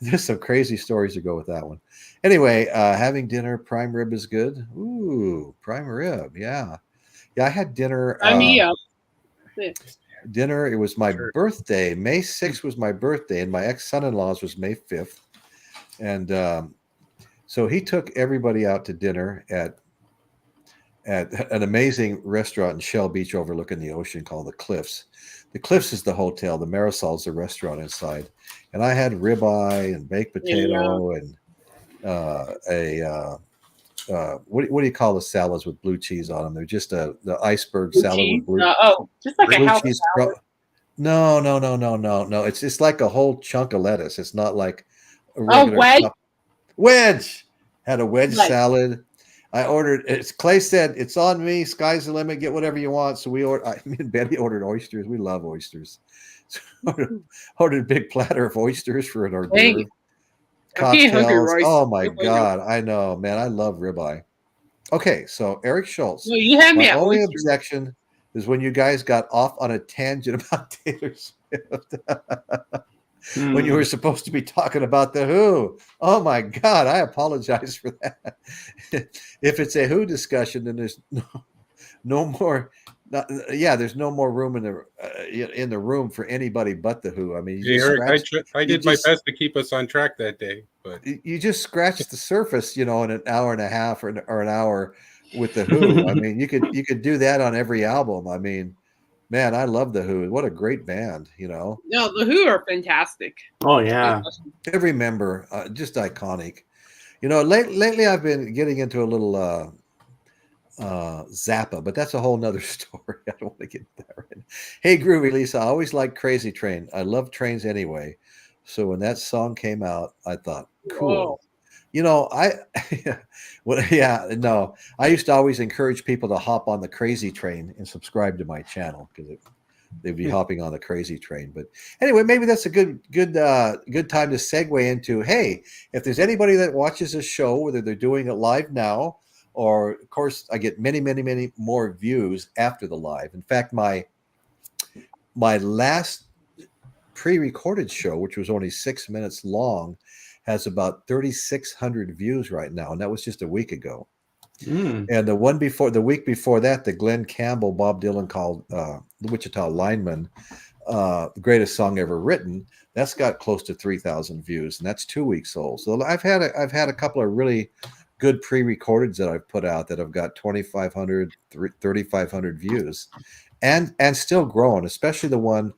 there's some crazy stories to go with that one. Anyway, having dinner, prime rib is good. Ooh, prime rib, yeah. I had dinner. Dinner. It was my birthday. May 6th was my birthday, and my ex-son-in-law's was May 5th. And so he took everybody out to dinner at an amazing restaurant in Shell Beach overlooking the ocean called the Cliffs. The Cliffs is the hotel. The Marisol's the restaurant inside. And I had ribeye and baked potato and what do you call the salads with blue cheese on them? They're just the iceberg blue salad cheese? with blue. Just like blue a house cheese salad. No. It's like a whole chunk of lettuce. It's not like a regular wedge. Had a wedge salad. I ordered. Clay said it's on me. Sky's the limit. Get whatever you want. So me and Betty ordered oysters. We love oysters. So ordered a big platter of oysters for an hors d'oeuvre. Cocktails. Oh my God. I know, man. I love ribeye. Okay. So Eric Schultz. Well, you had me my at only oysters. objection is when you guys got off on a tangent about Taylor Swift. When you were supposed to be talking about the Who. Oh my God. I apologize for that. If it's a Who discussion, then there's no more. There's no more room in the room for anybody but the Who. I mean, Eric, I did my best to keep us on track that day, but you just scratched the surface, in an hour and a half or an hour with the Who. I mean, you could do that on every album. I mean, man, I love the Who. What a great band, No, the Who are fantastic. Oh yeah, every member just iconic. Lately I've been getting into a little Zappa, but that's a whole nother story. I don't want to get there. Right. Hey, Groovy Lisa, I always liked Crazy Train. I love trains anyway. So when that song came out, I thought, cool. Whoa. I used to always encourage people to hop on the Crazy Train and subscribe to my channel because they'd be hopping on the Crazy Train. But anyway, maybe that's a good time to segue into, hey, if there's anybody that watches this show, whether they're doing it live now, or of course I get many, many, many more views after the live. In fact, my last pre-recorded show, which was only 6 minutes long, has about 3,600 views right now, and that was just a week ago. And the week before that, the Glenn Campbell, Bob Dylan called the Wichita Lineman, the greatest song ever written. That's got close to 3,000 views, and that's 2 weeks old. So I've had a couple of really good pre-recordeds that I've put out that have got 2,500, 3,500 views, and still growing. Especially the one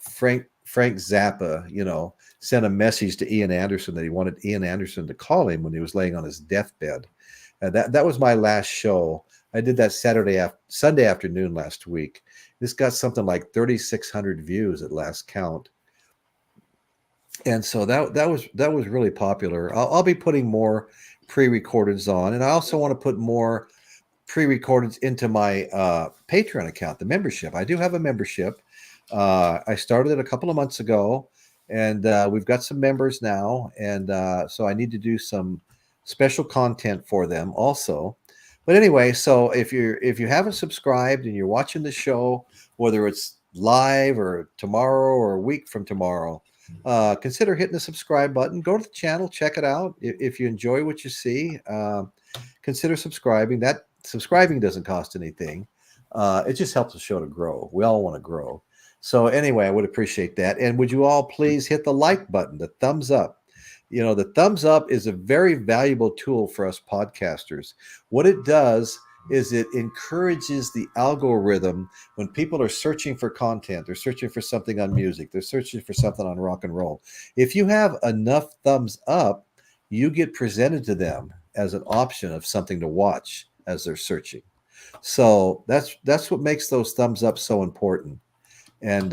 Frank Zappa, sent a message to Ian Anderson that he wanted Ian Anderson to call him when he was laying on his deathbed. That was my last show. I did that Sunday afternoon last week. This got something like 3,600 views at last count. And so that was really popular. I'll be putting more pre-recordeds on, and I also want to put more pre-recordeds into my Patreon account, the membership. I do have a membership. I started it a couple of months ago, and we've got some members now, and so I need to do some special content for them also. But anyway, so if you haven't subscribed and you're watching the show, whether it's live or tomorrow or a week from tomorrow, consider hitting the subscribe button. Go to the channel, check it out. If you enjoy what you see, consider subscribing. That subscribing doesn't cost anything. It just helps the show to grow. We all want to grow. So anyway, I would appreciate that. And would you all please hit the like button, the thumbs up. The thumbs up is a very valuable tool for us podcasters. What it does is it encourages the algorithm when people are searching for content, they're searching for something on music, they're searching for something on rock and roll. If you have enough thumbs up, you get presented to them as an option of something to watch as they're searching. So that's what makes those thumbs up so important. And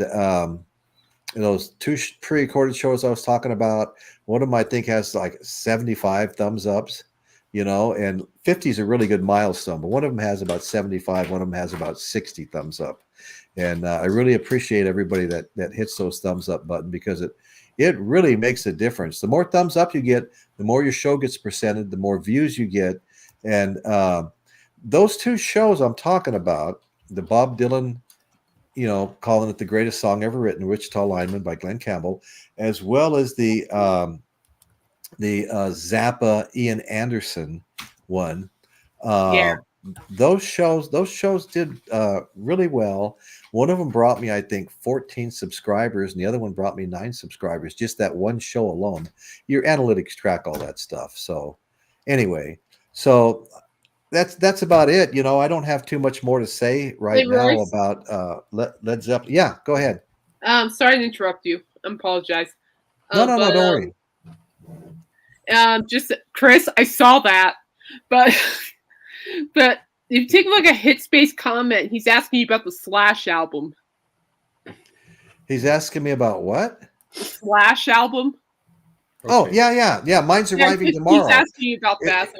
those two pre-recorded shows I was talking about, one of them I think has like 75 thumbs ups, and 50 is a really good milestone, but one of them has about 75, one of them has about 60 thumbs up. And I really appreciate everybody that hits those thumbs up button, because it really makes a difference. The more thumbs up you get, the more your show gets presented, the more views you get. And those two shows I'm talking about, the Bob Dylan, calling it the greatest song ever written, Wichita Lineman by Glenn Campbell, as well as the Zappa Ian Anderson one. Those shows did really well. One of them brought me, I think, 14 subscribers, and the other one brought me 9 subscribers. Just that one show alone. Your analytics track all that stuff. So anyway, that's about it. I don't have too much more to say right now about Led Zeppelin. Yeah, go ahead. Sorry to interrupt you. I apologize. No, don't worry. Just Chris, I saw that, but if you take a look at Hitspace comment, he's asking you about the Slash album. He's asking me about what? The Slash album. Okay. Oh, yeah. Mine's arriving tomorrow. He's asking you about that.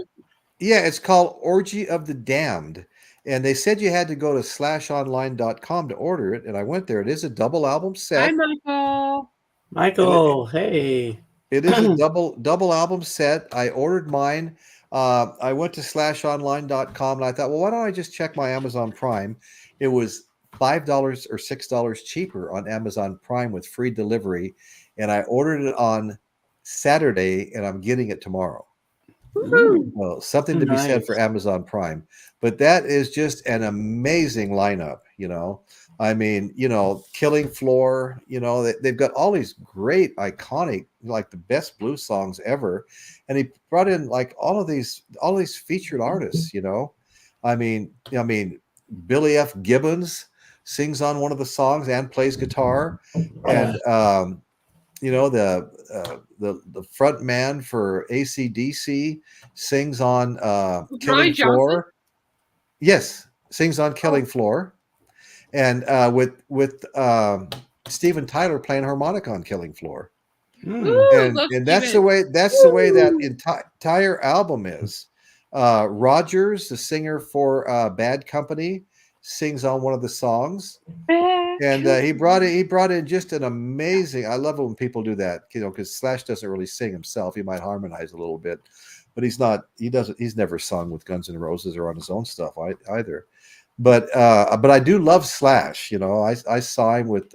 Yeah, it's called Orgy of the Damned. And they said you had to go to slashonline.com to order it. And I went there. It is a double album set. Hi, Michael. Michael, hey. It is a double album set. I ordered mine. I went to slashonline.com and I thought, well, why don't I just check my Amazon Prime? It was $5 or $6 cheaper on Amazon Prime with free delivery. And I ordered it on Saturday and I'm getting it tomorrow. Well, something to be said for Amazon Prime, but that is just an amazing lineup. I mean, Killing Floor, they've got all these great, iconic, like the best blues songs ever. And he brought in like all these featured artists, I mean, Billy F. Gibbons sings on one of the songs and plays guitar. And, the front man for AC/DC sings on Killing Floor. Yes, sings on Killing Floor. And with Steven Tyler playing harmonica on Killing Floor. And that's the way that entire album is. Rogers, the singer for Bad Company, sings on one of the songs. And he brought in just an amazing. I love it when people do that, because Slash doesn't really sing himself. He might harmonize a little bit, but he's never sung with Guns N' Roses or on his own stuff either. But I do love Slash. I saw him with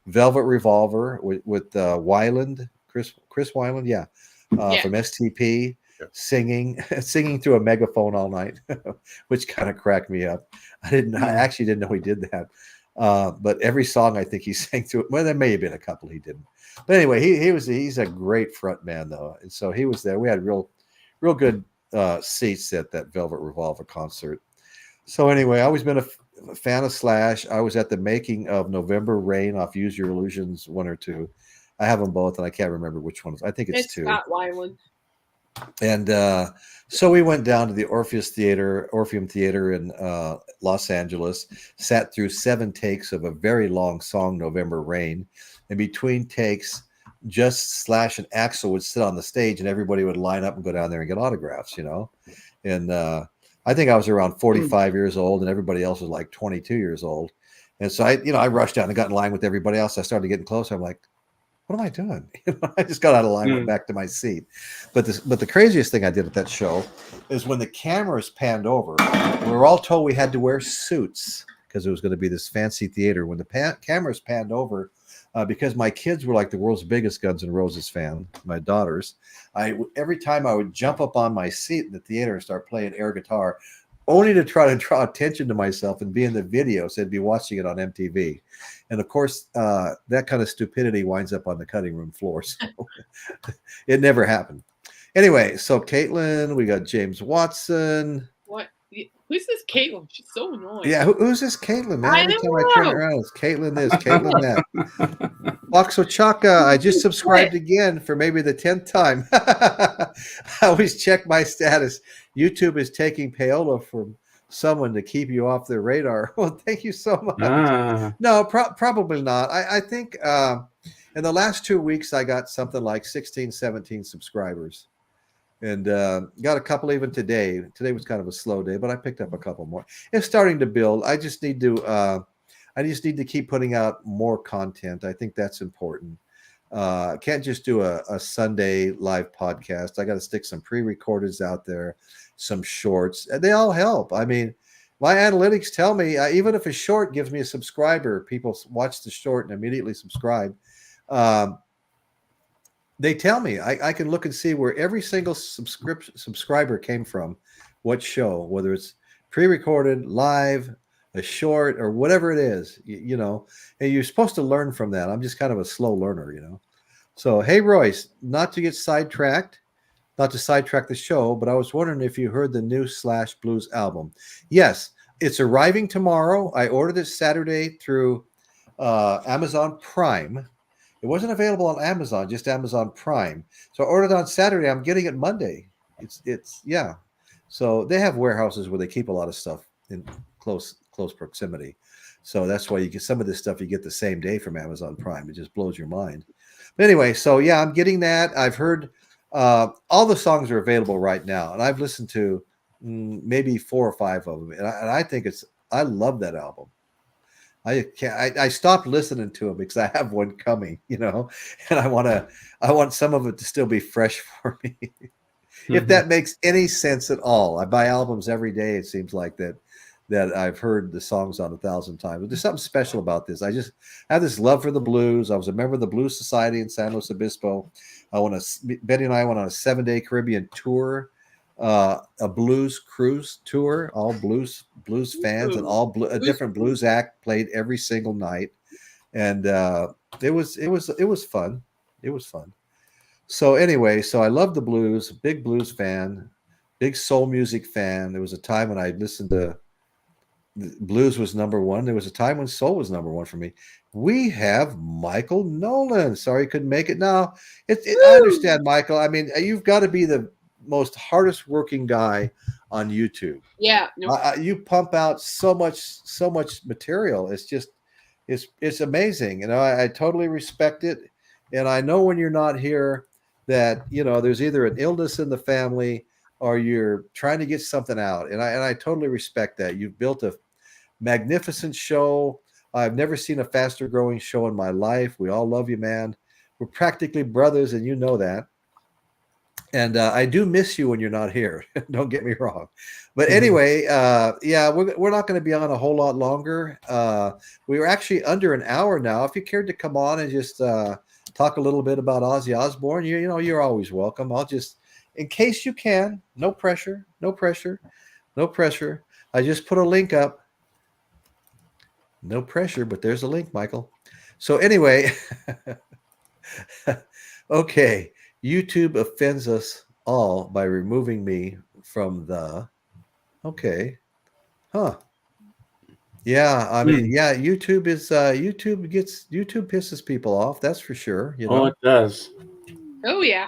Velvet Revolver with Weiland, Chris Weiland, from STP, singing through a megaphone all night, which kind of cracked me up. I actually didn't know he did that. But every song I think he sang through it. Well, there may have been a couple he didn't. But anyway, he's a great front man though, and so he was there. We had real good seats at that Velvet Revolver concert. So anyway, I've always been a fan of Slash. I was at the making of November Rain off Use Your Illusions 1 or 2. I have them both, and I can't remember which one. I think it's 2. Scott Weiland. And so we went down to the Orpheum Theater in Los Angeles, sat through 7 takes of a very long song, November Rain. And between takes, just Slash and Axl would sit on the stage and everybody would line up and go down there and get autographs, And I think I was around 45 years old and everybody else was like 22 years old. And so I rushed down and got in line with everybody else. I started getting closer. I'm like, what am I doing? I just got out of line, went back to my seat. But the craziest thing I did at that show is when the cameras panned over, we were all told we had to wear suits because it was going to be this fancy theater. When the cameras panned over, because my kids were like the world's biggest Guns N' Roses fan, my daughters, every time I would jump up on my seat in the theater and start playing air guitar, only to try to draw attention to myself and be in the video, so I'd be watching it on MTV. And of course, that kind of stupidity winds up on the cutting room floor. So it never happened. Anyway, so Caitlin, we got James Watson. What? Who's this Caitlin? She's so annoying. Yeah, who's this Caitlin, man? Every time I turn around, it's Caitlin this, Caitlin that. Oxochaka, I just subscribed again for maybe the 10th time. I always check my status. YouTube is taking payola from someone to keep you off their radar. Well, thank you so much. No, probably not. I think in the last 2 weeks, I got something like 16, 17 subscribers. And got a couple even today. Today was kind of a slow day, but I picked up a couple more. It's starting to build. I just need to keep putting out more content. I think that's important. Can't just do a Sunday live podcast. I got to stick some pre-recordeds out there, some shorts. They all help. I mean, my analytics tell me even if a short gives me a subscriber, people watch the short and immediately subscribe. They tell me I can look and see where every single subscriber came from, what show, whether it's pre-recorded, live, a short, or whatever it is, you know, and you're supposed to learn from that. I'm just kind of a slow learner, you know. So, hey, Royce, not to sidetrack the show, but I was wondering if you heard the new Slash Blues album. Yes, it's arriving tomorrow. I ordered it Saturday through Amazon Prime. It wasn't available on Amazon, just Amazon Prime. So I ordered on Saturday. I'm getting it Monday. It's yeah. So they have warehouses where they keep a lot of stuff in close proximity. So that's why you get some of this stuff you get the same day from Amazon Prime. It just blows your mind. But anyway, so yeah, I'm getting that. I've heard all the songs are available right now, and I've listened to maybe 4 or 5 of them, and I think I love that album. I stopped listening to them because I have one coming, you know, and I want some of it to still be fresh for me. If that makes any sense at all. I buy albums every day. It seems like that I've heard the songs on 1,000 times. But there's something special about this. I just have this love for the blues. I was a member of the Blues Society in San Luis Obispo. Betty and I went on a 7-day Caribbean tour, a blues cruise tour. All blues fans and all a different blues act played every single night, and it was fun. It was fun. So anyway, so I love the blues. Big blues fan, big soul music fan. There was a time when I listened to blues was number one. There was a time when soul was number one for me. We have Michael Nolan. Sorry he couldn't make it. Now, I understand, Michael. I mean, you've got to be the most hardest working guy on YouTube. Yeah. You pump out so much material. It's just, it's amazing. You know, I totally respect it. And I know when you're not here that, you know, there's either an illness in the family or you're trying to get something out. And I totally respect that. You've built a magnificent show. I've never seen a faster growing show in my life. We all love you, man. We're practically brothers, and you know that. And I do miss you when you're not here. Don't get me wrong. But anyway, yeah, we're not going to be on a whole lot longer. We were actually under an hour now. If you cared to come on and just talk a little bit about Ozzy Osbourne, you know, you're always welcome. I'll just, in case you can, no pressure. I just put a link up. No pressure, but there's a link, Michael. So anyway, okay. YouTube offends us all by removing me from the. Okay. Huh. Yeah, I mean, yeah, YouTube pisses people off, that's for sure. You know? Oh, it does. Oh yeah.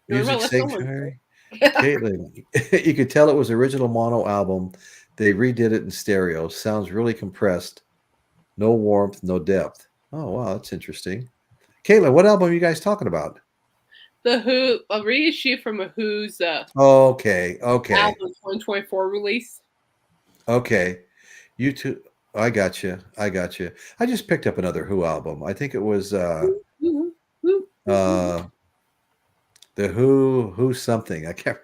Music Sanctuary. Caitlin, you could tell it was original mono album. They redid it in stereo. Sounds really compressed. No warmth, no depth. Oh wow, that's interesting. Caitlin, what album are you guys talking about? The Who, a reissue from a Who's okay. album 2024 release. Okay. YouTube. I got you. I just picked up another Who album. I think it was the Who something. I can't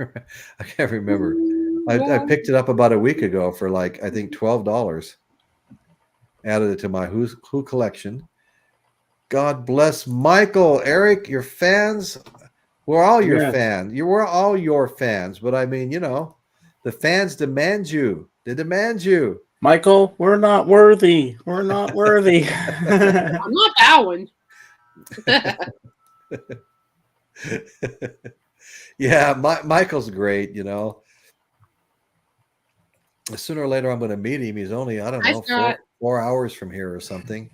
remember. I picked it up about a week ago for like I think $12. Added it to my Who collection. God bless Michael, Eric, your fans. We're all your fans. We're all your fans. But I mean, you know, the fans demand you. They demand you. Michael, we're not worthy. We're not worthy. I'm not that one. Yeah, Michael's great, you know. Sooner or later, I'm going to meet him. He's only, I don't know, 4 hours from here or something.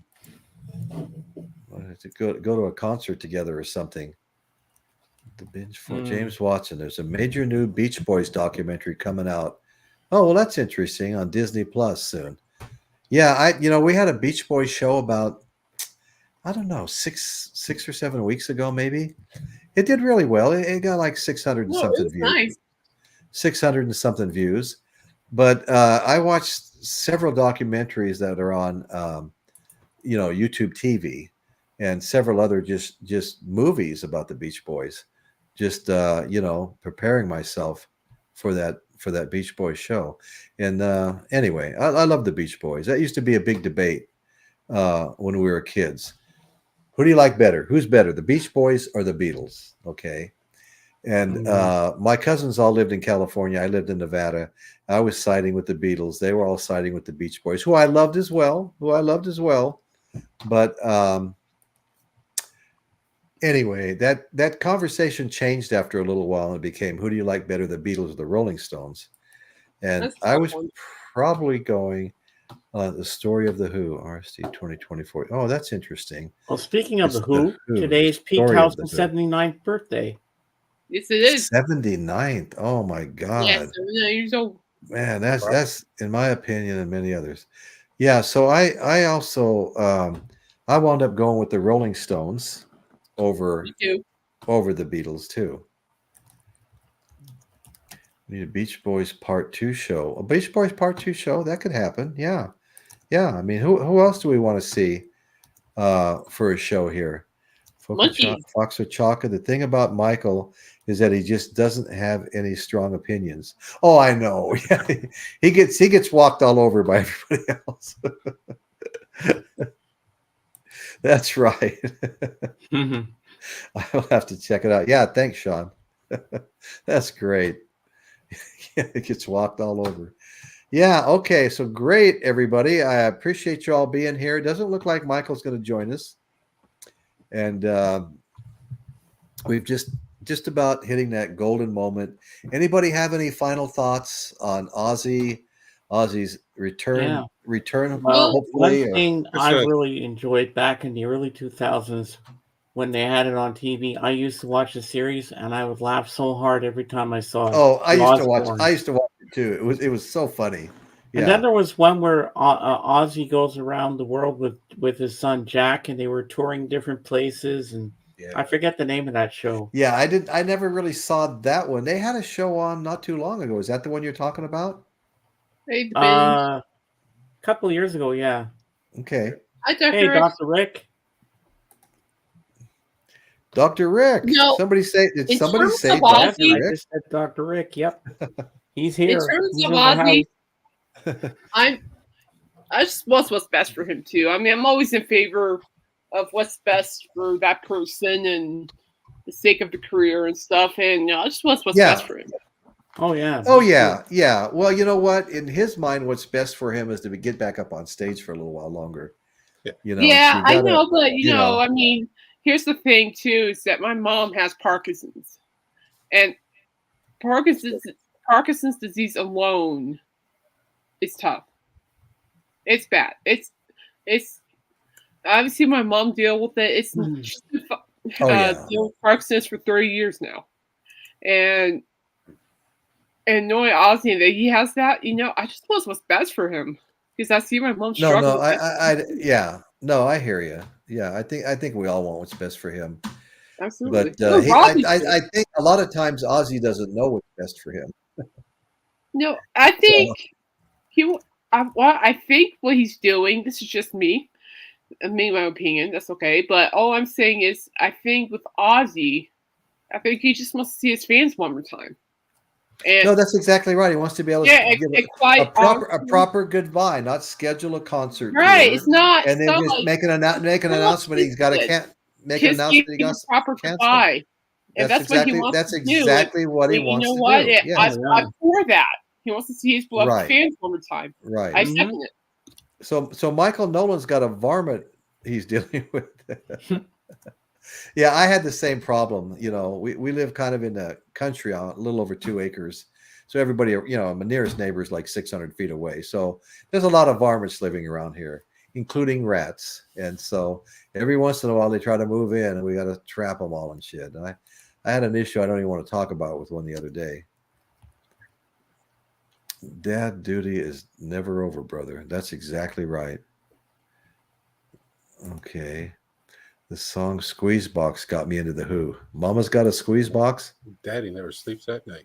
To go to a concert together or something. The binge for James Watson. There's a major new Beach Boys documentary coming out. Oh, well, that's interesting on Disney Plus soon. Yeah, we had a Beach Boys show about, I don't know, six or 7 weeks ago, maybe. It did really well. It got like 600 and something views. Nice. 600 and something views. But I watched several documentaries that are on, YouTube TV. and several other just movies about the Beach Boys. Just preparing myself for that Beach Boys show. And anyway, I love the Beach Boys. That used to be a big debate when we were kids. Who do you like better? Who's better, the Beach Boys or the Beatles? Okay. And my cousins all lived in California. I lived in Nevada. I was siding with the Beatles. They were all siding with the Beach Boys, who I loved as well. But anyway, that conversation changed after a little while, and it became, who do you like better, the Beatles or the Rolling Stones? And I was probably going the story of the Who, RST 2024. Oh, that's interesting. Well, speaking of the Who, today's Pete Townsend's 79th birthday. Yes, it is. 79th. Oh my God. Yeah, 79 years old. Man, that's in my opinion and many others. Yeah, so I also I wound up going with the Rolling Stones over the Beatles too. We need a Beach Boys Part 2 show. A Beach Boys Part 2 show, that could happen. Yeah. I mean, who else do we want to see for a show here? Fox with Chaka. The thing about Michael is that he just doesn't have any strong opinions. Oh, I know. Yeah, he gets walked all over by everybody else. That's right. Mm-hmm. I'll have to check it out. Yeah, thanks, Sean. That's great. Yeah, it gets walked all over. Yeah, okay. So great, everybody. I appreciate you all being here. It doesn't look like Michael's going to join us. And we've just about hitting that golden moment. Anybody have any final thoughts on Ozzy's return? Yeah. Well, hopefully. One thing I really enjoyed back in the early 2000s when they had it on TV, I used to watch the series, and I would laugh so hard every time I saw it. Oh, I used to watch it too. It was so funny. Yeah. And then there was one where Ozzy goes around the world with his son Jack, and they were touring different places, and I forget the name of that show. Yeah, I never really saw that one. They had a show on not too long ago. Is that the one you're talking about? A couple of years ago, yeah. Okay. Hi, Dr. Hey, Rick. Dr. Rick. Dr. Rick. No, somebody say Dr. I Rick? just said Dr. Rick. Yep. He's here. In terms of Ozzy, I just want what's best for him too. I mean, I'm always in favor of what's best for that person and the sake of the career and stuff. And I just want what's best for him. Oh yeah. Oh yeah. Yeah. Well, you know what? In his mind, what's best for him is to get back up on stage for a little while longer. Yeah. You know. Yeah, I know, but you know, I mean, here's the thing too: is that my mom has Parkinson's, and Parkinson's disease alone is tough. It's bad. It's. I've seen my mom deal with it. It's deal with Parkinson's for 30 years now, and knowing Ozzy that he has that, you know, I just want what's best for him because I see my mom struggle. No, I hear you. Yeah, I think we all want what's best for him. Absolutely. But I think a lot of times Ozzy doesn't know what's best for him. No, I think I think what he's doing. This is just me. My opinion. That's okay. But all I'm saying is, I think with Ozzy, I think he just wants to see his fans one more time. And no, that's exactly right. He wants to be able to give a proper goodbye, not schedule a concert. Right. It's not. And then just make an announcement. He's got to make an announcement. He got proper goodbye. And that's exactly what he wants to do. That's exactly what he wants to do. You know what? I'm for that. He wants to see his beloved fans one more time. Right. I second it. So Michael Nolan's got a varmint he's dealing with. Yeah, I had the same problem. You know, we live kind of in the country on a little over 2 acres. So everybody, you know, my nearest neighbor is like 600 feet away. So there's a lot of varmints living around here, including rats. And so every once in a while they try to move in and we got to trap them all and shit. And I had an issue I don't even want to talk about with one the other day. Dad duty is never over, brother. That's exactly right. Okay. The song Squeeze Box got me into the Who. Mama's got a squeeze box. Daddy never sleeps at night.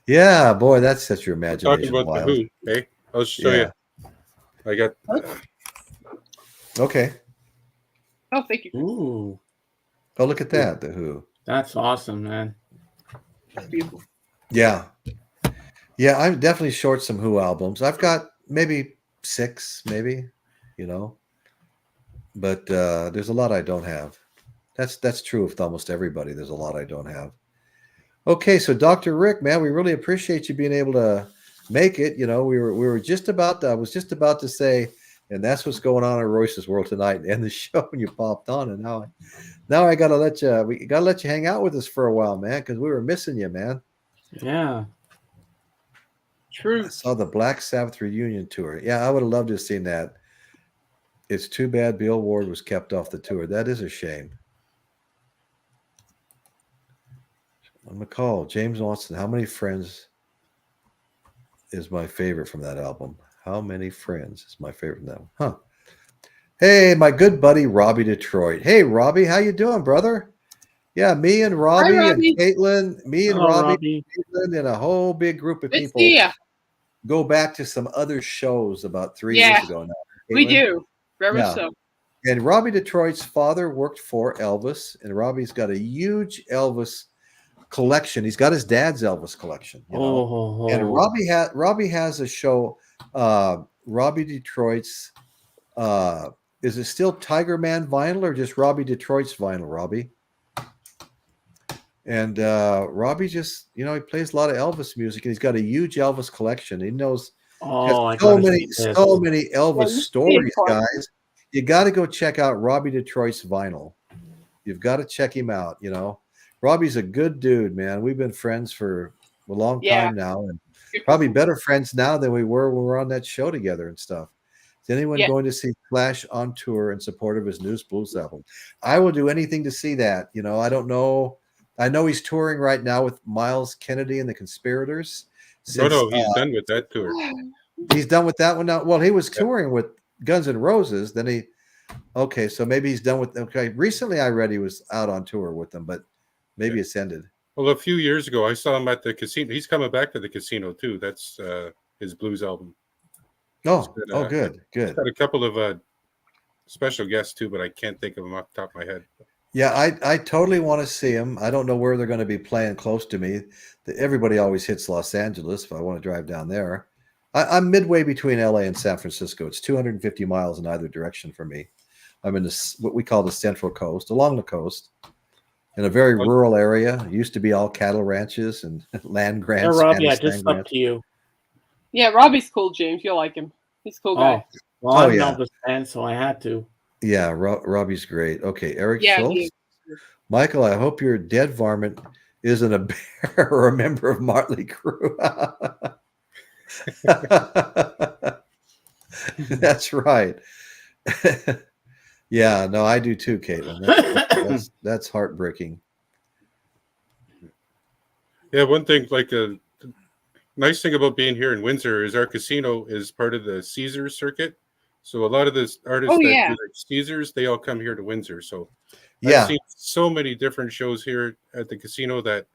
Yeah, boy, that sets your imagination Talking about wild. the Who, hey? I'll show you. I got Okay. Oh, thank you. Ooh. Oh, look at that. The Who. That's awesome, man. That's beautiful. Yeah. Yeah, I'm definitely short some Who albums. I've got maybe 6, maybe, but there's a lot I don't have. That's true with almost everybody. There's a lot I don't have. Okay, so Dr. Rick, man, we really appreciate you being able to make it. We were just about to, I was just about to say, and that's what's going on in Royce's world tonight, and the show, and you popped on, and now we gotta let you hang out with us for a while, man, because we were missing you, man. Yeah. True. I saw the Black Sabbath reunion tour. Yeah, I would have loved to have seen that. It's too bad Bill Ward was kept off the tour. That is a shame. McCall, James Watson, How Many Friends is my favorite from that album? How Many Friends is my favorite from that one? Huh. Hey, my good buddy Robbie Detroit. Hey, Robbie, how you doing, brother? Yeah, me and Robbie, and Caitlin, Robbie. Caitlin, and a whole big group of people go back to some other shows about 3 years ago now. Caitlin? We do. Very so. And Robbie Detroit's father worked for Elvis, and Robbie's got a huge Elvis collection. He's got his dad's Elvis collection, And Robbie has a show, Robbie Detroit's is it still Tiger Man vinyl or just Robbie Detroit's vinyl, Robbie? And Robbie just, he plays a lot of Elvis music, and he's got a huge Elvis collection. He knows so many Elvis stories, guys. You got to go check out Robbie Detroit's vinyl. You've got to check him out. Robbie's a good dude, man. We've been friends for a long time now, and probably better friends now than we were when we were on that show together and stuff. Is anyone going to see Slash on tour in support of his new Blues album? I will do anything to see that. I don't know. I know he's touring right now with Miles Kennedy and the Conspirators. No, he's done with that tour. He's done with that one now. Well, he was touring with Guns N' Roses. Then so maybe he's done with. Okay, recently I read he was out on tour with them, but maybe it's ended. Well, a few years ago, I saw him at the casino. He's coming back to the casino too. That's his blues album. Good. He's got a couple of special guests too, but I can't think of them off the top of my head. Yeah, I totally want to see him. I don't know where they're going to be playing close to me. Everybody always hits Los Angeles if I want to drive down there. I'm midway between LA and San Francisco. It's 250 miles in either direction for me. I'm in what we call the Central Coast, along the coast, in a very rural area. It used to be all cattle ranches and land grants. Yeah, Robbie, just up to you. Yeah, Robbie's cool, James. You'll like him. He's a cool guy. Well, I'm an Elvis fan, so I had to. Yeah, Robbie's great. Okay, Eric Schultz. Michael, I hope your dead varmint isn't a bear or a member of Motley Crue. That's right. Yeah, no, I do too, Caitlin. That's heartbreaking. Yeah, one thing, like a nice thing about being here in Windsor is our casino is part of the Caesars circuit. So a lot of the artists that do like Caesars, they all come here to Windsor. So I've seen so many different shows here at the casino that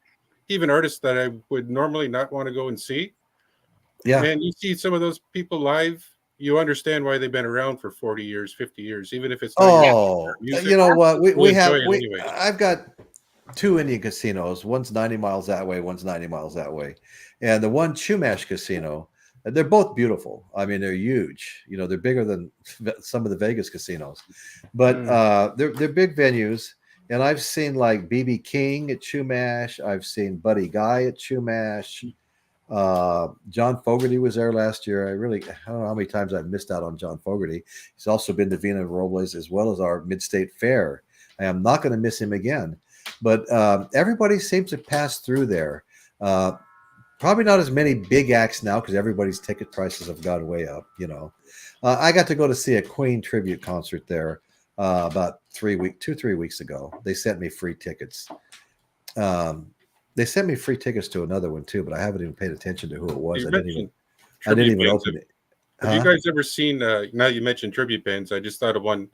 even artists that I would normally not want to go and see. Yeah. And you see some of those people live, you understand why they've been around for 40 years, 50 years, even if it's not music. You know what? I've got 2 Indian casinos. One's 90 miles that way, one's 90 miles that way. And the one Chumash casino, they're both beautiful. I mean, they're huge. They're bigger than some of the Vegas casinos, but they're big venues. And I've seen like B.B. King at Chumash. I've seen Buddy Guy at Chumash. John Fogerty was there last year. I don't know how many times I've missed out on John Fogerty. He's also been to Vina Robles as well as our Mid-State Fair. I am not going to miss him again. But everybody seems to pass through there. Probably not as many big acts now because everybody's ticket prices have gone way up. I got to go to see a Queen tribute concert there about 3 weeks ago. They sent me free tickets. They sent me free tickets to another one too, but I haven't even paid attention to who it was. I didn't even open it. Have you guys ever seen? Now you mentioned tribute bands. I just thought of one.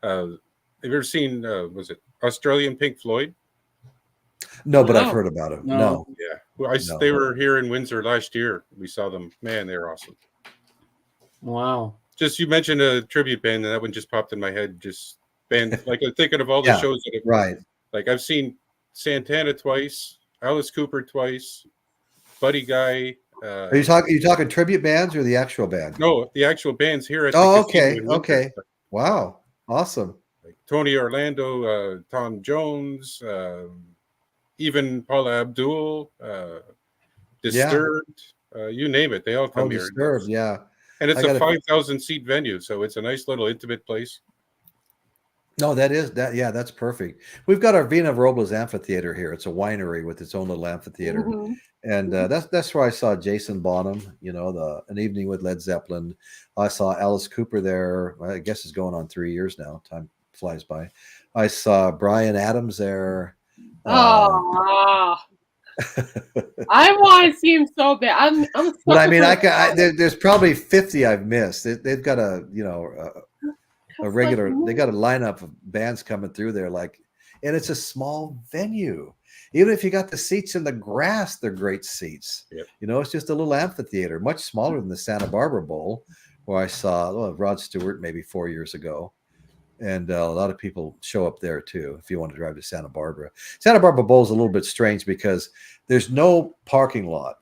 Have you ever seen? Was it Australian Pink Floyd? No, but I've heard about it. No. Yeah. Well, they were here in Windsor last year. We saw them. Man, they're awesome. Wow. just you mentioned a tribute band, and that one just popped in my head. Just band, like I'm thinking of all the Yeah, shows that right. like I've seen Santana twice, Alice Cooper twice, Buddy Guy. Are you talking tribute bands or the actual band? No, the actual bands here at the Oh, casino okay, in okay. Winter. Wow, awesome. Like Tony Orlando, Tom Jones, even Paula Abdul, Yeah. Disturbed, you name it, they all Oh, come here. Disturbed. Yeah. And it's I a got 5,000 seat venue, so it's a nice little intimate place. No, that is that. Yeah, that's perfect. We've got our Vina Robles amphitheater here. It's a winery with its own little amphitheater, Mm-hmm. and that's where I saw Jason Bonham. You know, An Evening with Led Zeppelin. I saw Alice Cooper there. I guess it's going on 3 years now. Time flies by. I saw Brian Adams there. Oh, I want to see him so bad. I'm but I mean, there's probably 50 I've missed. They've got a regular, they got a lineup of bands coming through there, and it's a small venue. Even if you got the seats in the grass, they're great seats. Yep. You know, it's just a little amphitheater, much smaller than the Santa Barbara Bowl, where I saw Rod Stewart maybe 4 years ago. And a lot of people show up there too if you want to drive to Santa Barbara. Santa Barbara Bowl is a little bit strange because there's no parking lot.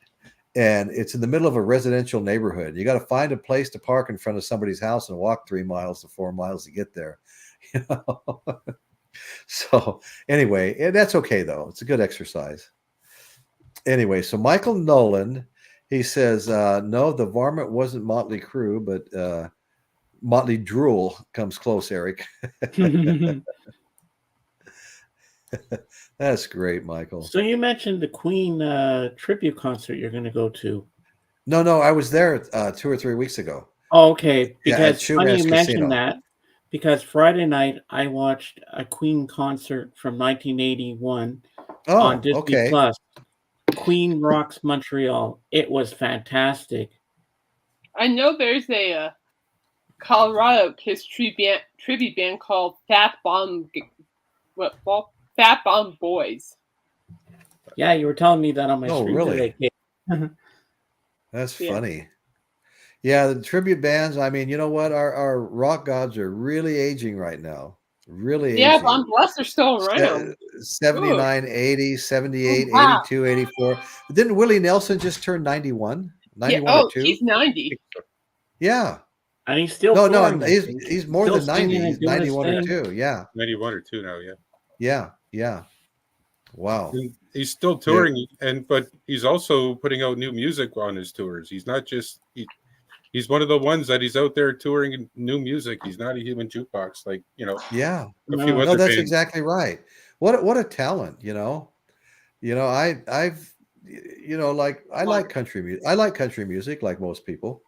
And it's in the middle of a residential neighborhood. You got to find a place to park in front of somebody's house and walk 3 miles to 4 miles to get there. You know? So anyway, that's okay though. It's a good exercise. Anyway, so Michael Nolan, he says, no, the varmint wasn't Motley Crue, but Motley Drool comes close, Eric. That's great, Michael. So you mentioned the Queen tribute concert you're going to go to. No, I was there 2 or 3 weeks ago. Oh, okay. Because funny you Casino. mentioned that, because Friday night I watched a Queen concert from 1981 on Disney Plus. Queen Rocks Montreal. It was fantastic. I know there's a Colorado Kiss tribute band called Fat Bomb Boys. Yeah, you were telling me that on my screen really? today. That's funny. Yeah, the tribute bands, I mean, you know what? Our rock gods are really aging right now. Really aging. Yeah, but I'm blessed they're still around. 79, 80, 78, wow. 82, 84. Didn't Willie Nelson just turn 91? 91 or 2? He's 90. Yeah. And he's still he's more than 90. He's 91 or 2. Yeah. 91 or 2 now, yeah. Yeah. Wow. And he's still touring, but he's also putting out new music on his tours. He's not just he's one of the ones that he's out there touring new music. He's not a human jukebox, like, you know. Yeah. A few other that's bands. exactly right. What a talent, you know. You know, I've you know, like I like country music. I like country music like most people.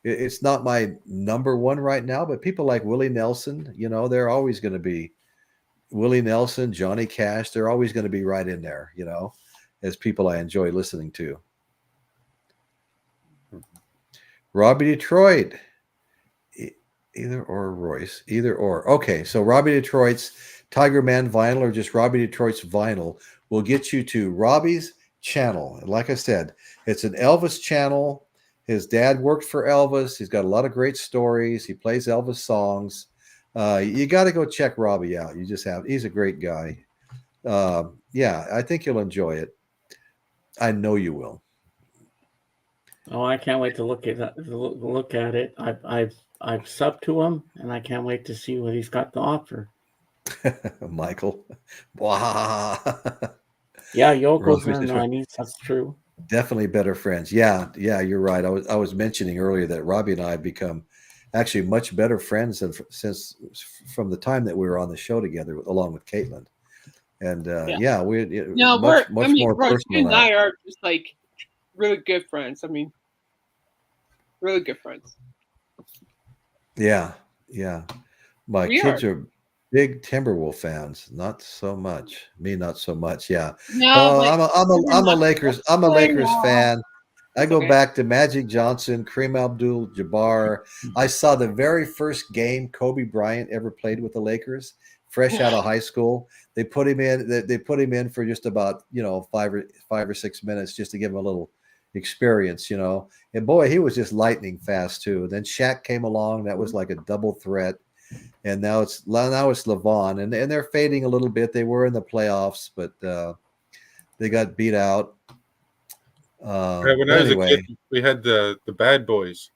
It's not my number one right now, but people like Willie Nelson, you know, they're always going to be Willie Nelson, Johnny Cash. They're always going to be right in there, you know, as people I enjoy listening to. Robbie Detroit, either or Royce, either or. Okay, so Robbie Detroit's Tiger Man vinyl or just Robbie Detroit's vinyl will get you to Robbie's channel. And like I said, it's an Elvis channel. His dad worked for Elvis. He's got a lot of great stories. He plays Elvis songs. You got to go check Robbie out. You just have. He's a great guy. Yeah, I think you'll enjoy it. I know you will. Oh, I can't wait to look at it. I've subbed to him, and I can't wait to see what he's got to offer. Michael, wow. Yeah, Yoko's in the 90s. That's true. Definitely better friends. Yeah, you're right. I was mentioning earlier that Robbie and I have become actually much better friends since from the time that we were on the show together, along with Caitlin. And we're much more personal. You and I are just like really good friends. I mean, really good friends. Yeah. My kids are big Timberwolves fans. Not so much. Me, not so much. Yeah. No, I'm a Lakers fan. I go back to Magic Johnson, Kareem Abdul-Jabbar. I saw the very first game Kobe Bryant ever played with the Lakers, fresh out of high school. They put him in. They put him in for just about 5 or 6 minutes just to give him a little experience, And boy, he was just lightning fast too. Then Shaq came along. That was like a double threat. And now it's LeVon, and they're fading a little bit. They were in the playoffs, but they got beat out. When I was a kid, we had the bad boys,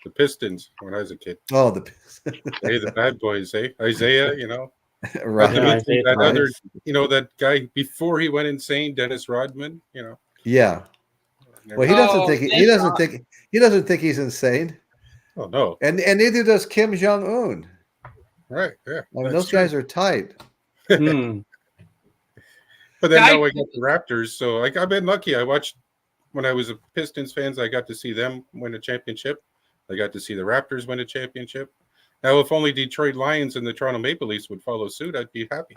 the Pistons. When I was a kid, hey, the bad boys, Isaiah, right? That other, that guy before he went insane, Dennis Rodman, Yeah. Well, he doesn't think he's insane. Oh no, and neither does Kim Jong-un. Right. Yeah. I mean, those guys are tight. But then now I got the Raptors, so I've been lucky. I watched when I was a Pistons fan. I got to see them win a championship. I got to see the Raptors win a championship. Now, if only Detroit Lions and the Toronto Maple Leafs would follow suit, I'd be happy.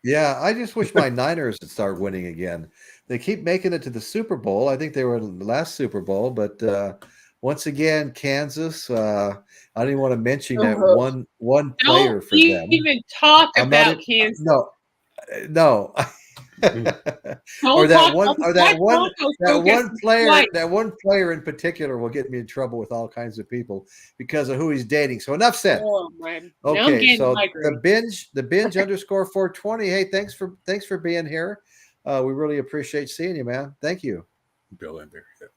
Yeah, I just wish my Niners would start winning again. They keep making it to the Super Bowl. I think they were in the last Super Bowl, but once again, Kansas. I don't even want to mention that one player for them. Don't even talk about Kansas. No. Or that one player in particular will get me in trouble with all kinds of people because of who he's dating. So enough said. Okay, so the binge _ 420. Hey, thanks for being here. We really appreciate seeing you, man. Thank you. Bill in there. Yeah.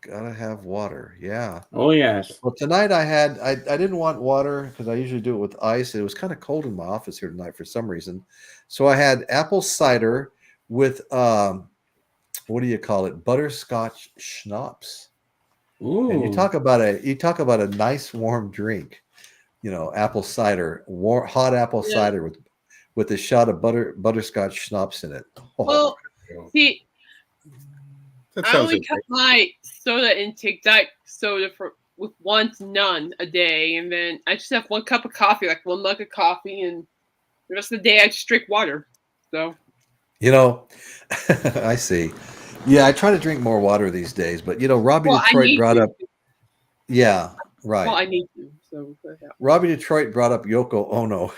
Gotta have water. Yeah. Oh yes. Well, tonight I didn't want water because I usually do it with ice. It was kind of cold in my office here tonight for some reason. So I had apple cider with what do you call it? Butterscotch schnapps. Ooh. And you talk about a nice warm drink. Apple cider, hot apple cider with a shot of butterscotch schnapps in it. Oh. Well, see, I only cut my soda intake, diet soda, with none a day, and then I just have 1 cup of coffee, like 1 mug of coffee, and the rest of the day I just drink water. So, I see. Yeah, I try to drink more water these days, but Robbie Detroit brought up. Yeah, right. Well, I need to. So Robbie Detroit brought up Yoko Ono.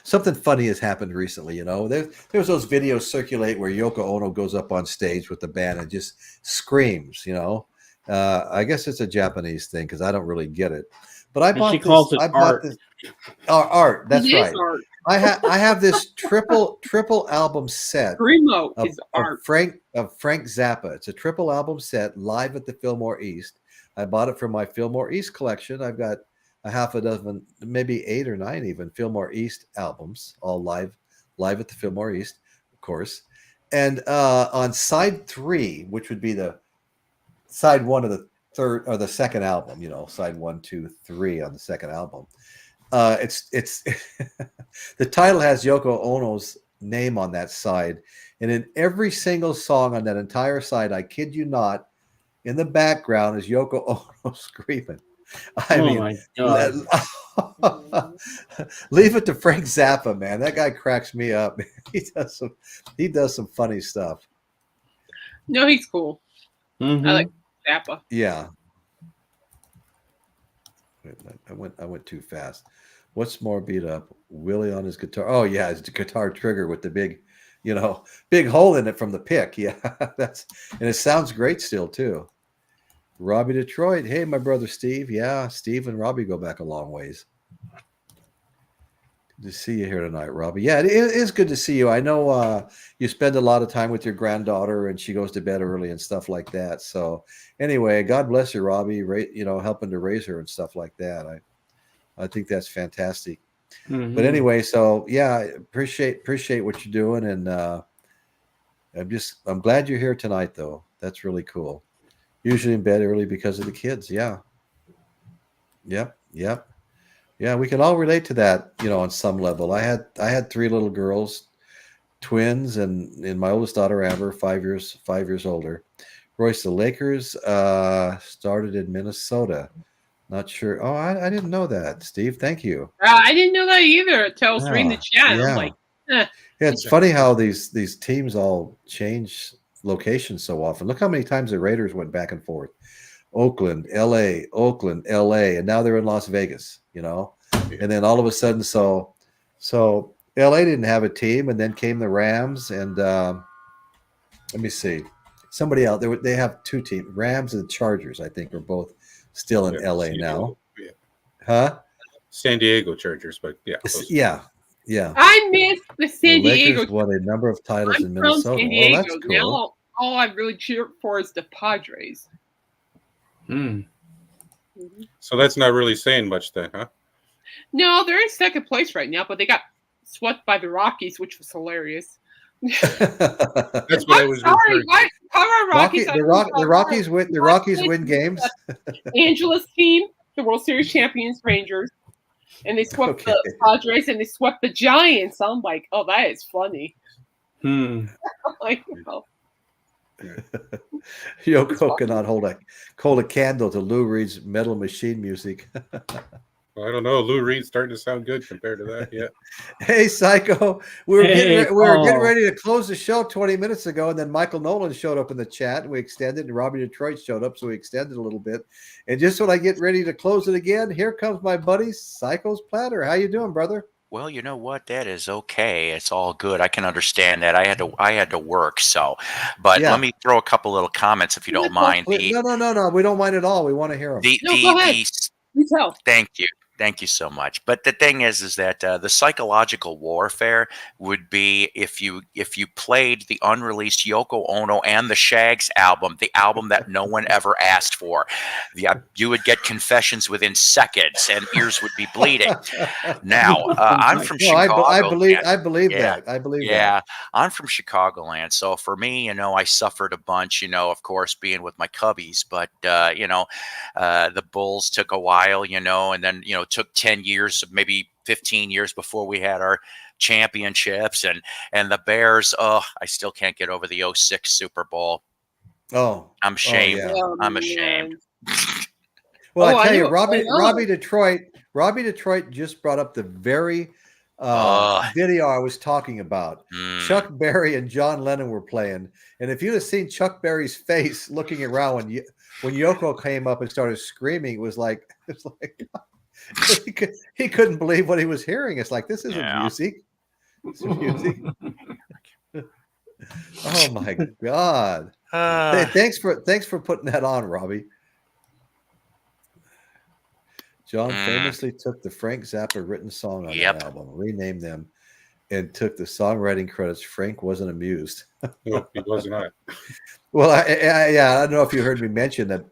Something funny has happened recently. There's those videos circulate where Yoko Ono goes up on stage with the band and just screams. I guess it's a Japanese thing because I don't really get it. But I bought art. Art. That's right. Art. I have this triple album set. Primo is art. Of Frank Zappa. It's a triple album set live at the Fillmore East. I bought it from my Fillmore East collection. I've got a half a dozen, maybe 8 or 9 even Fillmore East albums, all live at the Fillmore East, of course. And on side 3, which would be the side 1 of the third or the second album, side 1, 2, 3 on the second album. It's the title has Yoko Ono's name on that side, and in every single song on that entire side, I kid you not, in the background is Yoko Ono screaming. My God. Leave it to Frank Zappa, man. That guy cracks me up. He does some funny stuff. No, he's cool. Mm-hmm. I like Zappa. Yeah. I went too fast. What's more beat up? Willie on his guitar. Oh yeah, his guitar trigger with the big hole in it from the pick. Yeah, and it sounds great still too. Robbie Detroit. Hey, my brother Steve. Yeah, Steve and Robbie go back a long ways. Good to see you here tonight, Robbie. Yeah, it is good to see you. I know you spend a lot of time with your granddaughter, and she goes to bed early and stuff like that. So anyway, God bless you, Robbie. Helping to raise her and stuff like that. I think that's fantastic. Mm-hmm. But anyway, so yeah, appreciate what you're doing, and I'm glad you're here tonight, though. That's really cool. Usually in bed early because of the kids. Yeah. Yep. Yeah, we can all relate to that, on some level. I had 3 little girls, twins, and my oldest daughter Amber, 5 years older. Royce, the Lakers started in Minnesota. Not sure. Oh, I didn't know that, Steve. Thank you. I didn't know that either until I was reading the chat. Yeah. I'm like, Yeah, it's funny how these teams all change locations so often. Look how many times the Raiders went back and forth. Oakland, LA, and now they're in Las Vegas, and then all of a sudden, so LA didn't have a team, and then came the Rams, and let me see, somebody else. They have two teams, Rams and Chargers. I think are both still in LA now. Yeah. Huh? San Diego Chargers, but yeah. Yeah. I miss the San the Diego. Lakers won a number of titles in I'm from Minnesota. San Diego. Oh, that's cool. Now, all I really cheer for is the Padres. So that's not really saying much then, huh? No, they're in second place right now, but they got swept by the Rockies, which was hilarious. That's what I was sorry. The Rockies win. The Rockies win games. Angela's team, the World Series champions, Rangers, and they swept the Padres and they swept the Giants. I'm like, oh, that is funny. Like, oh. Yoko cannot hold a candle to Lou Reed's Metal Machine music. Well, I don't know. Lou Reed's starting to sound good compared to that. Yeah. Hey, Psycho. We were getting ready to close the show 20 minutes ago, and then Michael Nolan showed up in the chat, and we extended, and Robbie Detroit showed up, so we extended a little bit. And just when I get ready to close it again, here comes my buddy Psycho's Platter. How you doing, brother? Well, you know what? That is okay. It's all good. I can understand that. I had to work, so. But let me throw a couple little comments if you don't mind. No. We don't mind at all. We want to hear them. Go ahead. You tell. Thank you. Thank you so much. But the thing is that the psychological warfare would be if you played the unreleased Yoko Ono and the Shags album, the album that no one ever asked for. You would get confessions within seconds, and ears would be bleeding. Now, I'm from Chicago. I believe that. I believe that. Yeah, I'm from Chicagoland. So for me, I suffered a bunch, of course, being with my Cubbies. But, the Bulls took a while, and then, took 10 years, maybe 15 years before we had our championships, and the Bears. Oh, I still can't get over the 2006 Super Bowl. Oh, I'm ashamed. Yeah. I'm ashamed. Well, I tell you, Robbie Detroit just brought up the very video I was talking about. Chuck Berry and John Lennon were playing, and if you'd have seen Chuck Berry's face looking around when Yoko came up and started screaming, it was like he couldn't believe what he was hearing. It's like, this isn't music. It's music. Oh my God! Hey, thanks for putting that on, Robbie. John famously took the Frank Zappa written song on that album, renamed them, and took the songwriting credits. Frank wasn't amused. No, he was not. Well, I don't know if you heard me mention that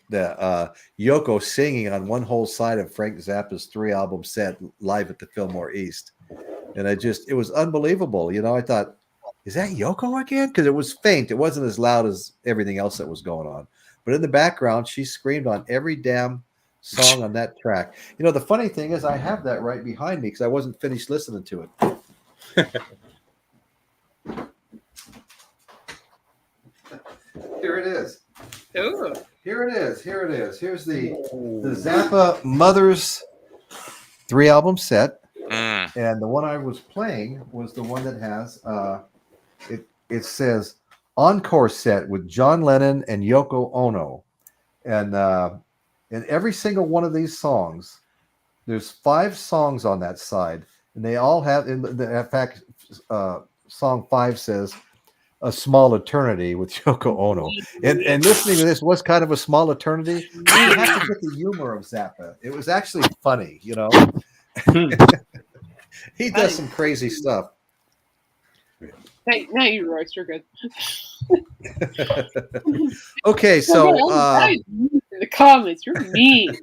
Yoko singing on one whole side of Frank Zappa's 3-album set live at the Fillmore East. And it was unbelievable. I thought, is that Yoko again? Because it was faint. It wasn't as loud as everything else that was going on. But in the background, she screamed on every damn song on that track. The funny thing is I have that right behind me because I wasn't finished listening to it. Here it is. Ooh. Here it is. Here's the Zappa Mothers 3-album set. And the one I was playing was the one that has it says Encore set with John Lennon and Yoko Ono. And every single one of these songs, there's 5 songs on that side, and they all have, in fact, song 5 says A Small Eternity with Yoko Ono. And listening to this was kind of a small eternity. You have to get the humor of Zappa. It was actually funny, He does some crazy stuff. Hey, now you, Royce, you're good. Okay, so in the comments, you're mean.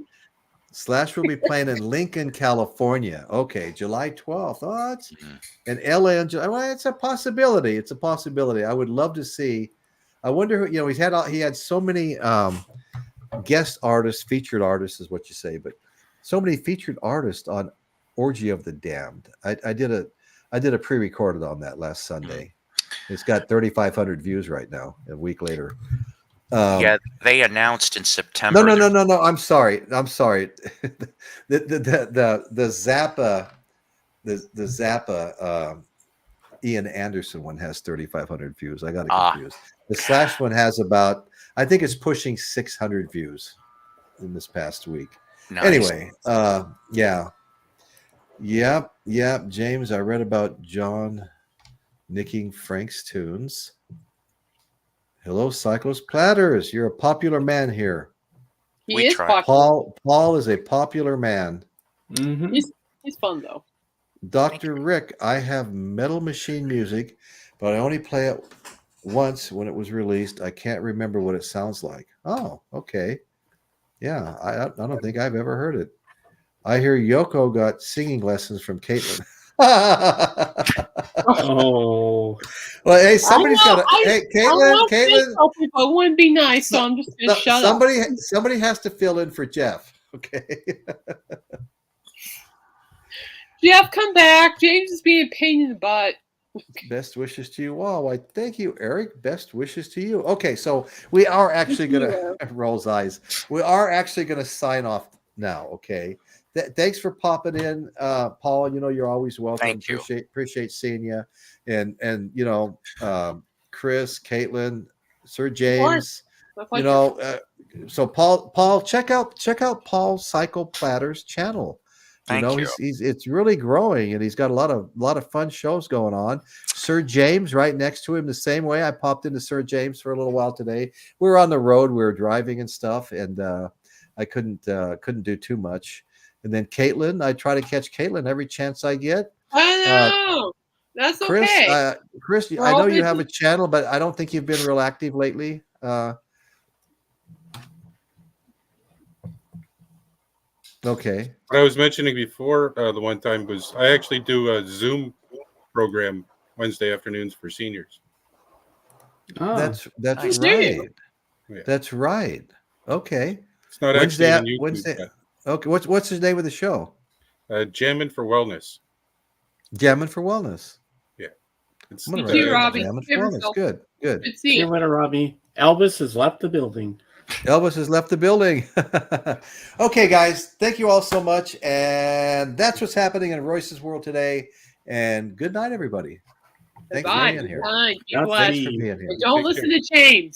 Slash will be playing in Lincoln, California. Okay, July 12th. Oh, it's in LA on July. Well, it's a possibility. I would love to see. I wonder who, he had so many guest artists, featured artists is what you say, but so many featured artists on Orgy of the Damned. I did a pre-recorded on that last Sunday. It's got 3,500 views right now. A week later. They announced in September. No. I'm sorry. the Zappa Ian Anderson one has 3,500 views. I got it confused. The Slash one has about, I think it's pushing 600 views in this past week. Nice. Anyway, Yep. James, I read about John nicking Frank's tunes. Hello, Cyclos Platters. You're a popular man here. He is popular. Paul is a popular man. Mm-hmm. He's fun though. Dr. Rick, I have Metal Machine music, but I only play it once when it was released. I can't remember what it sounds like. Oh, okay. Yeah, I don't think I've ever heard it. I hear Yoko got singing lessons from Caitlin. Oh. Well, hey, somebody's got to. Hey, Caitlin. It wouldn't be nice, so I'm just going to shut up. Somebody has to fill in for Jeff. Okay. Jeff, come back. James is being a pain in the butt. Best wishes to you all. Why, thank you, Eric. Best wishes to you. Okay, so we are actually going to rolls eyes. We are actually going to sign off now. Okay. Thanks for popping in, Paul. You know you're always welcome. Thank you. Appreciate seeing you, and you know, Chris, Caitlin, Sir James. You know, so Paul, check out Paul Cycle Platter's channel. Thank you. He's it's really growing, and he's got a lot of fun shows going on. Sir James right next to him, the same way. I popped into Sir James for a little while today. We were on the road, we were driving and stuff, and I couldn't do too much. And then Caitlin, I try to catch Caitlin every chance I get. I know. That's Chris, okay. Chris, I know you have a channel, but I don't think you've been real active lately. Okay. What I was mentioning before, the one time was I actually do a Zoom program Wednesday afternoons for seniors. Oh, that's nice. right. Yeah. That's right. Okay. It's not Wednesday, actually on YouTube, Wednesday. Okay. What's the name of the show? Jammin' for Wellness. Jammin' for Wellness. Yeah. Thank you, Robbie. Jammin' for Wellness. Good. Good to see you. Later, Robbie. Elvis has left the building. Elvis has left the building. Okay, guys. Thank you all so much. And that's what's happening in Royce's world today. And good night, everybody. Thanks for being here. Bye. Thanks for being here. Don't listen to James.